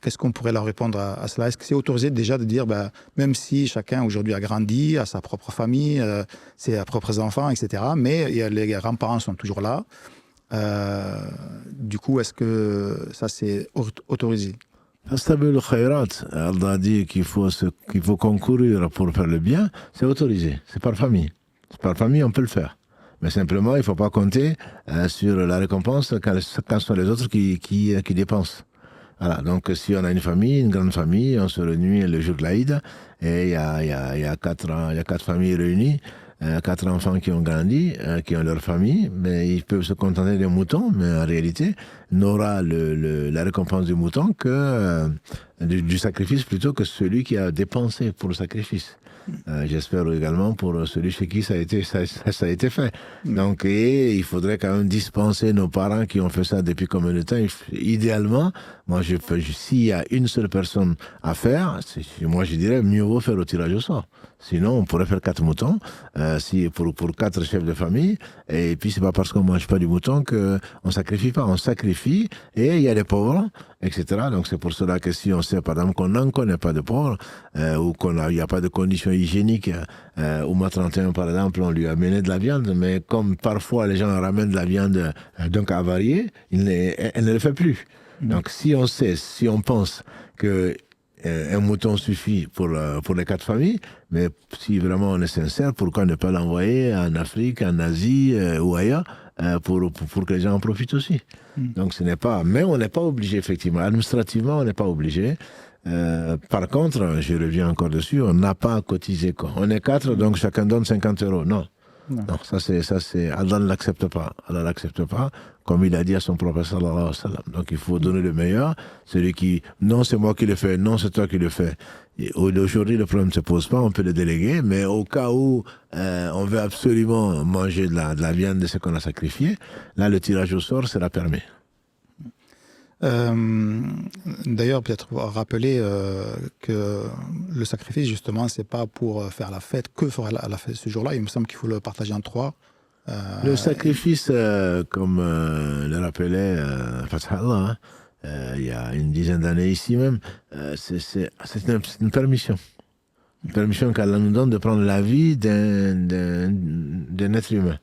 Speaker 2: Qu'est-ce qu'on pourrait leur répondre à cela? Est-ce que c'est autorisé déjà de dire, même si chacun aujourd'hui a grandi, a sa propre famille, ses propres enfants, etc., mais les grands-parents sont toujours là, du coup, est-ce que ça c'est autorisé?
Speaker 1: Allah dit qu'il faut concourir pour faire le bien, c'est autorisé, c'est par famille. C'est par famille, on peut le faire. Mais simplement, il ne faut pas compter sur la récompense quand ce sont les autres qui dépensent. Voilà, donc si on a une famille, une grande famille, on se réunit le jour de l'Aïd, et il y a quatre familles réunies, 4 enfants qui ont grandi, qui ont leur famille, mais ils peuvent se contenter des moutons, mais en réalité, n'aura la récompense du mouton que du sacrifice plutôt que celui qui a dépensé pour le sacrifice. J'espère également pour celui chez qui ça a été fait. Donc, et il faudrait quand même dispenser nos parents qui ont fait ça depuis combien de temps. Idéalement, moi, s'il y a une seule personne à faire, moi, je dirais mieux vaut faire au tirage au sort. Sinon, on pourrait faire 4 moutons, pour 4 chefs de famille. Et puis, c'est pas parce qu'on mange pas du mouton qu'on sacrifie pas. On sacrifie, et il y a des pauvres, etc. Donc, c'est pour cela que si on sait, par exemple, qu'on n'en connaît pas de pauvres, ou il n'y a pas de conditions hygiéniques, au mois 31, par exemple, on lui a amené de la viande, mais comme parfois les gens ramènent de la viande donc avariée, elle ne le fait plus. Donc, si on pense que un mouton suffit pour les 4 familles, mais si vraiment on est sincère, pourquoi ne pas l'envoyer en Afrique, en Asie ou ailleurs pour que les gens en profitent aussi. Donc mais on n'est pas obligé, effectivement. Administrativement, on n'est pas obligé. Par contre, je reviens encore dessus, on n'a pas à cotiser. On est 4, donc chacun donne 50 €. Non, ça c'est Allah ne l'accepte pas. Allah l'accepte pas, comme il a dit à son prophète sallallahu alayhi wa sallam. Donc il faut donner le meilleur. Celui qui, non c'est moi qui le fais, non c'est toi qui le fais. Aujourd'hui le problème ne se pose pas, on peut le déléguer, mais au cas où on veut absolument manger de la viande de ce qu'on a sacrifié, là le tirage au sort sera permis.
Speaker 2: D'ailleurs, peut-être rappeler que le sacrifice, justement, c'est pas pour faire la fête que fera la fête ce jour-là. Il me semble qu'il faut le partager en 3.
Speaker 1: Le sacrifice, comme le rappelait Fatah Allah, il y a une dizaine d'années ici même, c'est une permission. Une permission qu'Allah nous donne de prendre la vie d'un être humain.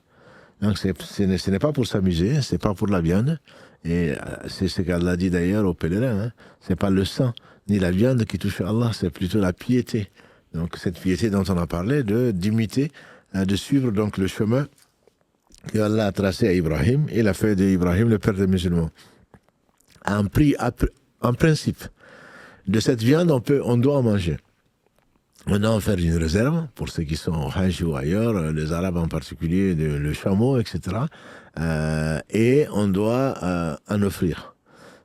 Speaker 1: Donc ce n'est pas pour s'amuser, c'est pas pour la viande. Et c'est ce qu'Allah dit d'ailleurs aux pèlerins. C'est pas le sang ni la viande qui touche Allah, c'est plutôt la piété. Donc cette piété dont on a parlé, d'imiter, de suivre donc le chemin qu'Allah a tracé à Ibrahim. Il a fait d'Ibrahim le père des musulmans. En principe, de cette viande, on doit en manger. On doit en faire une réserve pour ceux qui sont au Hajj ou ailleurs, les Arabes en particulier, le chameau, etc. Et on doit en offrir.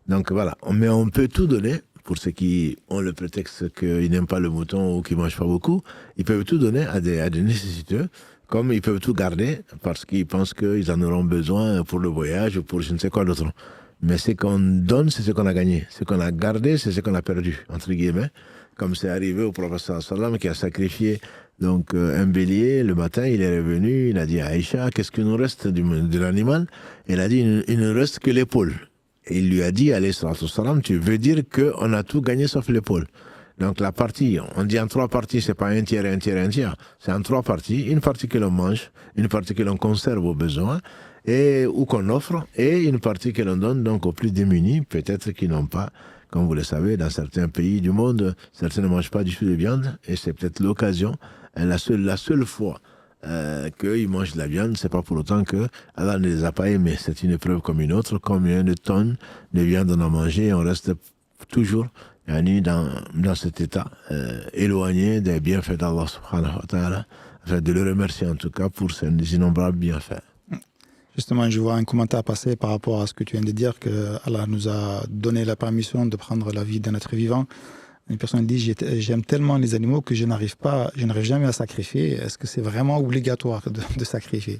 Speaker 1: Donc voilà, mais on peut tout donner pour ceux qui ont le prétexte qu'ils n'aiment pas le mouton ou qui ne mangent pas beaucoup. Ils peuvent tout donner à des nécessiteux, comme ils peuvent tout garder parce qu'ils pensent qu'ils en auront besoin pour le voyage ou pour je ne sais quoi d'autre. Mais ce qu'on donne, c'est ce qu'on a gagné. Ce qu'on a gardé, c'est ce qu'on a perdu, entre guillemets. Comme c'est arrivé au prophète sallallahu alayhi wa sallam qui a sacrifié donc, un bélier. Le matin, il est revenu, il a dit à Aïcha, qu'est-ce qu'il nous reste de l'animal? Elle a dit, il ne reste que l'épaule. Et il lui a dit, alayhi salatu wassalam, tu veux dire qu'on a tout gagné sauf l'épaule. Donc la partie, on dit en 3 parties, c'est pas un tiers, un tiers, un tiers. C'est en 3 parties, une partie que l'on mange, une partie que l'on conserve au besoin, ou qu'on offre, et une partie que l'on donne donc aux plus démunis, peut-être qui n'ont pas. Comme vous le savez, dans certains pays du monde, certains ne mangent pas du tout de viande, et c'est peut-être l'occasion, la seule fois qu'ils mangent de la viande, c'est pas pour autant que Allah ne les a pas aimés. C'est une épreuve comme une autre. Combien de tonnes de viande on a mangé, et on reste toujours dans cet état éloigné des bienfaits d'Allah subhanahu wa ta'ala, afin de le remercier en tout cas pour ses innombrables bienfaits.
Speaker 2: Justement, je vois un commentaire passer par rapport à ce que tu viens de dire, que Allah nous a donné la permission de prendre la vie d'un être vivant. Une personne dit, j'aime tellement les animaux que je n'arrive jamais à sacrifier. Est-ce que c'est vraiment obligatoire de sacrifier?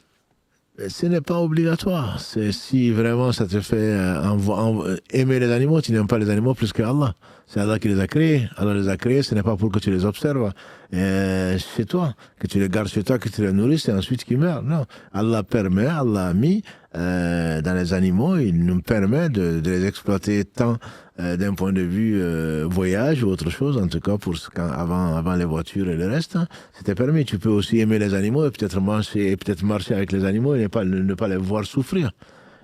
Speaker 1: Ce n'est pas obligatoire. Si vraiment ça te fait aimer les animaux, tu n'aimes pas les animaux plus que Allah. C'est Allah qui les a créés. Allah les a créés, ce n'est pas pour que tu les observes chez toi, que tu les gardes chez toi, que tu les nourrisses et ensuite qu'ils meurent. Non. Allah permet, Allah a mis dans les animaux, il nous permet de les exploiter tant d'un point de vue voyage ou autre chose, en tout cas avant les voitures et le reste, c'était permis. Tu peux aussi aimer les animaux et peut-être marcher avec les animaux et ne pas les voir souffrir.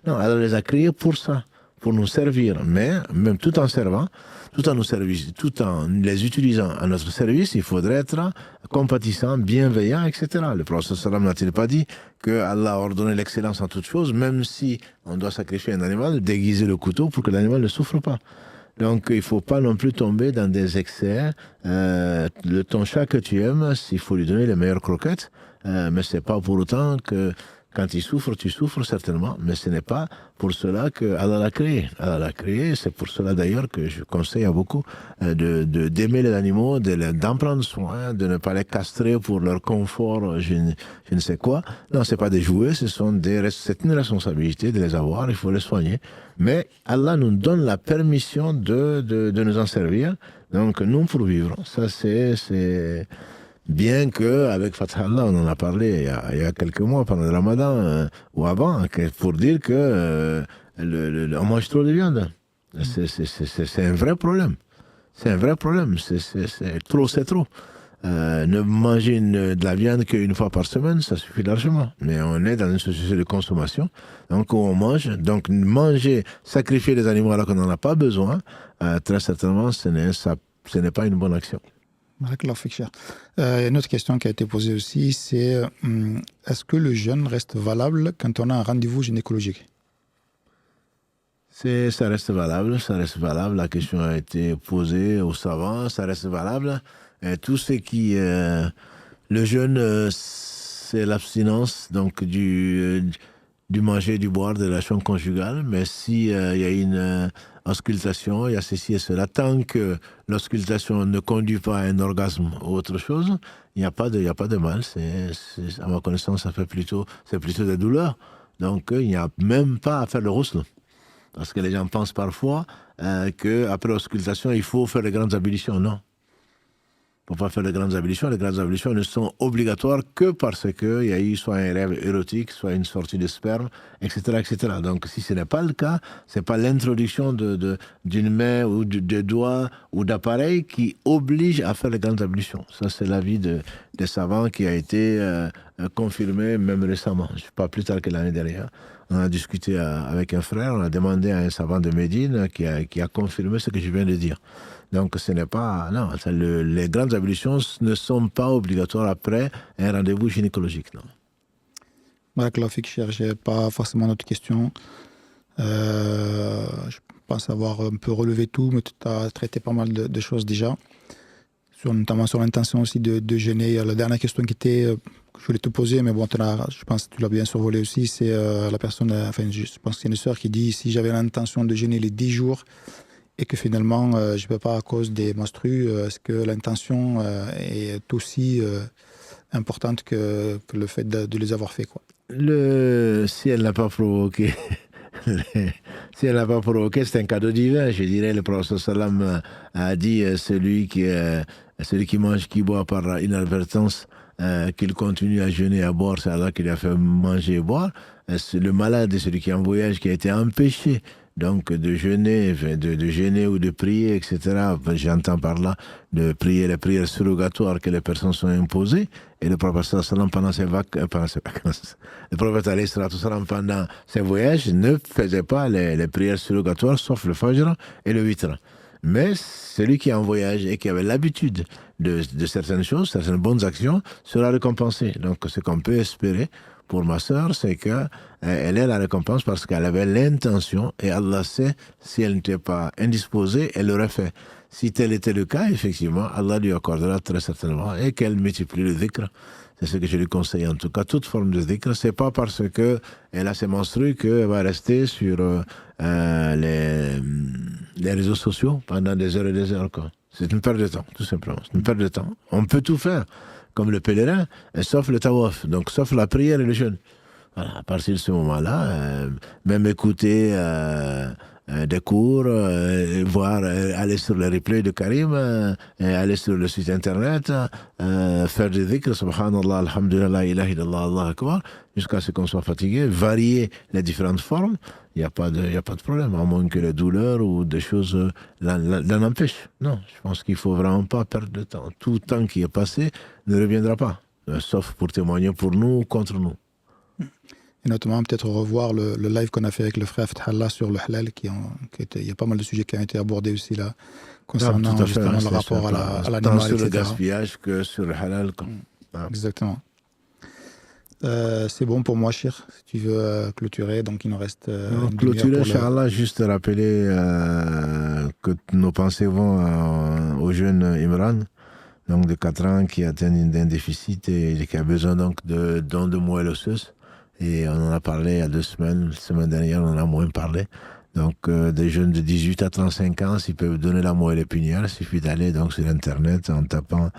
Speaker 1: Non, Allah les a créés pour ça, pour nous servir, mais même tout en servant, tout en les utilisant à notre service, il faudrait être compatissant, bienveillant, etc. Le prophète sallam n'a-t-il pas dit que Allah a ordonné l'excellence en toutes choses, même si on doit sacrifier un animal, déguiser le couteau pour que l'animal ne souffre pas. Donc, il ne faut pas non plus tomber dans des excès. Ton chat que tu aimes, il faut lui donner les meilleures croquettes, mais ce n'est pas pour autant que quand il souffre, tu souffres certainement, mais ce n'est pas pour cela qu'Allah l'a créé. Allah l'a créé, c'est pour cela d'ailleurs que je conseille à beaucoup d'aimer les animaux, d'en prendre soin, de ne pas les castrer pour leur confort, je ne sais quoi. Non, ce n'est pas des jouets, c'est une responsabilité de les avoir, il faut les soigner. Mais Allah nous donne la permission de nous en servir, donc nous pour vivre. Ça, c'est bien qu'avec Fatah Allah, on en a parlé il y a quelques mois pendant le Ramadan ou avant, pour dire que on mange trop de viande. C'est un vrai problème. C'est un vrai problème. C'est trop, c'est trop. Ne manger de la viande qu'une fois par semaine, ça suffit largement. Mais on est dans une société de consommation, donc où on mange. Donc manger, sacrifier les animaux alors qu'on n'en a pas besoin, très certainement, ce n'est pas une bonne action.
Speaker 2: Une autre question qui a été posée aussi, c'est est-ce que le jeûne reste valable quand on a un rendez-vous gynécologique?
Speaker 1: Ça reste valable. La question a été posée aux savants, ça reste valable. Tout ce qui... le jeûne, c'est l'abstinence donc du manger et du boire, de la relation conjugale, mais s'il y a une auscultation, il y a ceci et cela, tant que l'auscultation ne conduit pas à un orgasme ou autre chose, il n'y a pas de mal. À ma connaissance, c'est plutôt des douleurs. Donc, il n'y a même pas à faire le ghusl. Parce que les gens pensent parfois qu'après l'auscultation, il faut faire les grandes ablutions. Non. Il ne faut pas faire de grandes ablutions. Les grandes ablutions ne sont obligatoires que parce qu'il y a eu soit un rêve érotique, soit une sortie de sperme, etc., etc. Donc, si ce n'est pas le cas, ce n'est pas l'introduction d'une main ou de doigts ou d'appareil qui oblige à faire les grandes ablutions. Ça, c'est l'avis des savants qui a été confirmé même récemment, pas plus tard que l'année dernière. On a discuté avec un frère, on a demandé à un savant de Médine qui a confirmé ce que je viens de dire. Donc, ce n'est pas... Non, les grandes ablutions ne sont pas obligatoires après un rendez-vous gynécologique, non.
Speaker 2: Barakallahu fik, cher, je n'ai pas forcément d'autres questions. Je pense avoir un peu relevé tout, mais tu as traité pas mal de choses déjà. Notamment sur l'intention aussi de jeûner. La dernière question que je voulais te poser, mais bon, je pense que tu l'as bien survolé aussi, c'est la personne, je pense que c'est une sœur qui dit, si j'avais l'intention de jeûner les 10 jours, et que finalement, je ne peux pas à cause des menstrues, est-ce que l'intention est aussi importante que le fait de les avoir fait, quoi?
Speaker 1: Si elle n'a pas provoqué... Si elle n'a pas provoqué, c'est un cadeau divin. Je dirais, le prophète sallam a dit celui qui mange, qui boit par inadvertance, qu'il continue à jeûner, à boire, c'est Allah qui lui a fait manger et boire. C'est le malade, celui qui est en voyage, qui a été empêché donc de jeûner, de jeûner ou de prier, etc. J'entends par là de prier les prières surrogatoires que les personnes sont imposées. Et le prophète sallam pendant ses vacances, le prophète sallam pendant ses voyages ne faisait pas les prières surrogatoires sauf le fajr et le witr. Mais celui qui est en voyage et qui avait l'habitude de certaines choses, certaines bonnes actions, sera récompensé. Donc ce qu'on peut espérer pour ma sœur, c'est qu'elle ait la récompense parce qu'elle avait l'intention, et Allah sait, si elle n'était pas indisposée, elle l'aurait fait. Si tel était le cas, effectivement, Allah lui accordera très certainement, et qu'elle multiplie le dhikr. C'est ce que je lui conseille en tout cas, toute forme de dhikr. C'est pas parce qu'elle a ses menstrues qu'elle va rester sur les réseaux sociaux pendant des heures et des heures, quoi. C'est une perte de temps, tout simplement. C'est une perte de temps. On peut tout faire, comme le pèlerin, sauf le tawaf, donc sauf la prière et le jeûne. Voilà, à partir de ce moment-là, même écouter des cours, voir, aller sur le replay de Karim, aller sur le site internet, faire des dhikr, subhanallah, alhamdulillah, ilaha illallah, Allah akbar, jusqu'à ce qu'on soit fatigué, varier les différentes formes, il n'y a pas de problème, à moins que les douleurs ou des choses l'en empêchent. Non, je pense qu'il ne faut vraiment pas perdre de temps. Tout temps qui est passé ne reviendra pas, sauf pour témoigner pour nous ou contre nous.
Speaker 2: Et notamment peut-être revoir le live qu'on a fait avec le frère Fathallah sur le halal, il y a pas mal de sujets qui ont été abordés aussi là, concernant
Speaker 1: tout à fait,
Speaker 2: justement le rapport à l'animal,
Speaker 1: tant sur
Speaker 2: etc.
Speaker 1: le gaspillage que sur le halal.
Speaker 2: Exactement. C'est bon pour moi, Chir, si tu veux clôturer. Donc, il nous reste une
Speaker 1: clôturer,
Speaker 2: demi-heure
Speaker 1: Inch'Allah, juste rappeler que nos pensées vont au jeune Imran, donc de 4 ans, qui atteint un déficit et qui a besoin donc de dons de moelle osseuse. Et on en a parlé il y a 2 semaines. La semaine dernière, on en a moins parlé. Donc, des jeunes de 18 à 35 ans, s'ils peuvent donner la moelle épinière, il suffit d'aller donc sur Internet en tapant...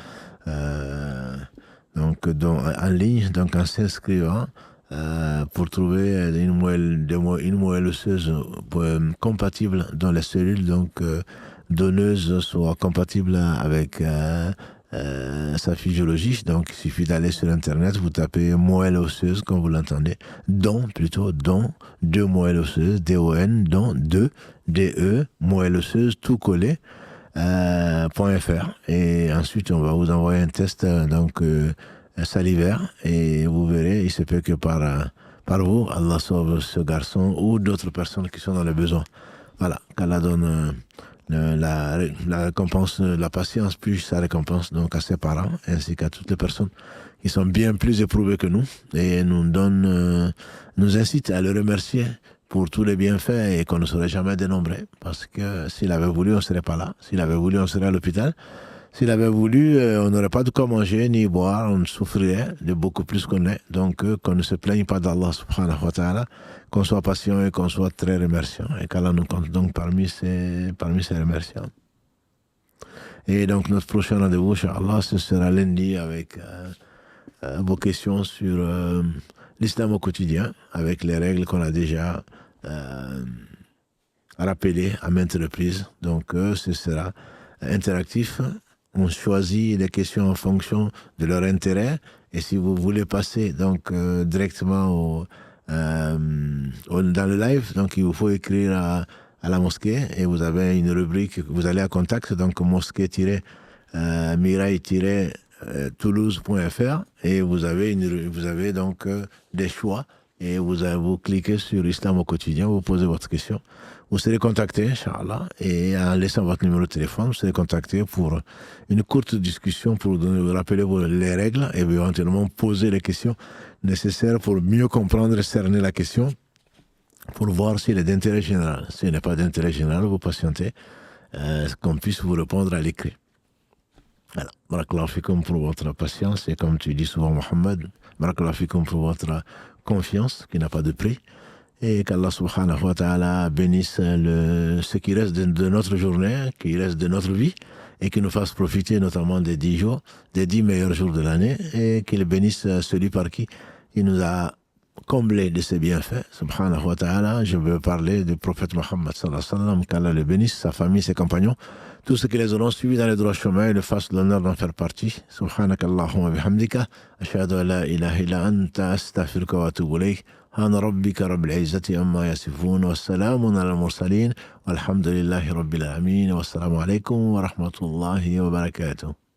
Speaker 1: en ligne, donc en s'inscrivant pour trouver une moelle osseuse compatible dont les cellules donneuses soient compatibles avec sa physiologie. Donc il suffit d'aller sur Internet, vous tapez moelle osseuse comme vous l'entendez, don, 2 moelles osseuses, DON, don, 2, DE, moelle osseuse, tout collé. .fr et ensuite on va vous envoyer un test salivaire et vous verrez, il se peut que par vous Allah sauve ce garçon ou d'autres personnes qui sont dans le besoin. Voilà, qu'Allah donne la récompense, la patience puis sa récompense donc à ses parents ainsi qu'à toutes les personnes qui sont bien plus éprouvées que nous et nous incite à le remercier pour tous les bienfaits et qu'on ne saurait jamais dénombrer. Parce que s'il avait voulu, on ne serait pas là. S'il avait voulu, on serait à l'hôpital. S'il avait voulu, on n'aurait pas de quoi manger ni boire. On souffrirait de beaucoup plus qu'on est. Donc, qu'on ne se plaigne pas d'Allah subhanahu wa ta'ala, qu'on soit patient et qu'on soit très remerciant. Et qu'Allah nous compte donc parmi ses remerciants. Et donc, notre prochain rendez-vous, Inch'Allah, ce sera lundi avec vos questions sur l'islam au quotidien, avec les règles qu'on a déjà rappelées à maintes reprises. Donc, ce sera interactif. On choisit les questions en fonction de leur intérêt. Et si vous voulez passer donc directement dans le live, donc il vous faut écrire à la mosquée et vous avez une rubrique, vous allez à contact, donc mosquée-mirail-toulouse.fr et vous avez donc des choix et vous cliquez sur Islam au quotidien, vous posez votre question. Vous serez contacté, Inch'Allah, et en laissant votre numéro de téléphone, vous serez contacté pour une courte discussion pour vous rappeler les règles et éventuellement poser les questions nécessaires pour mieux comprendre et cerner la question, pour voir s'il est d'intérêt général. S'il n'est pas d'intérêt général, vous patientez, qu'on puisse vous répondre à l'écrit. Voilà. Barakallahu fikoum pour votre patience et comme tu dis souvent, Mohamed, barakallahu fikoum pour votre confiance qui n'a pas de prix. Et qu'Allah subhanahu wa ta'ala bénisse ce qui reste de notre journée, qui reste de notre vie, et qui nous fasse profiter notamment des 10 jours, des 10 meilleurs jours de l'année, et qu'il bénisse celui par qui il nous a comblé de ses bienfaits, subhanahu wa ta'ala. Je veux parler du prophète Mohammed sallallahu alayhi wa sallam, qu'Allah le bénisse, sa famille, ses compagnons, tous ceux qui les auront suivis dans les droits chemins et le fassent l'honneur d'en faire partie. Subhanakallahumma bihamdika, ashhadu an la ilaha illa anta, astaghfiruka wa atubu ilayk. سبحان ربك رب العزة عما يصفون والسلام على المرسلين والحمد لله رب العالمين والسلام عليكم ورحمة الله وبركاته.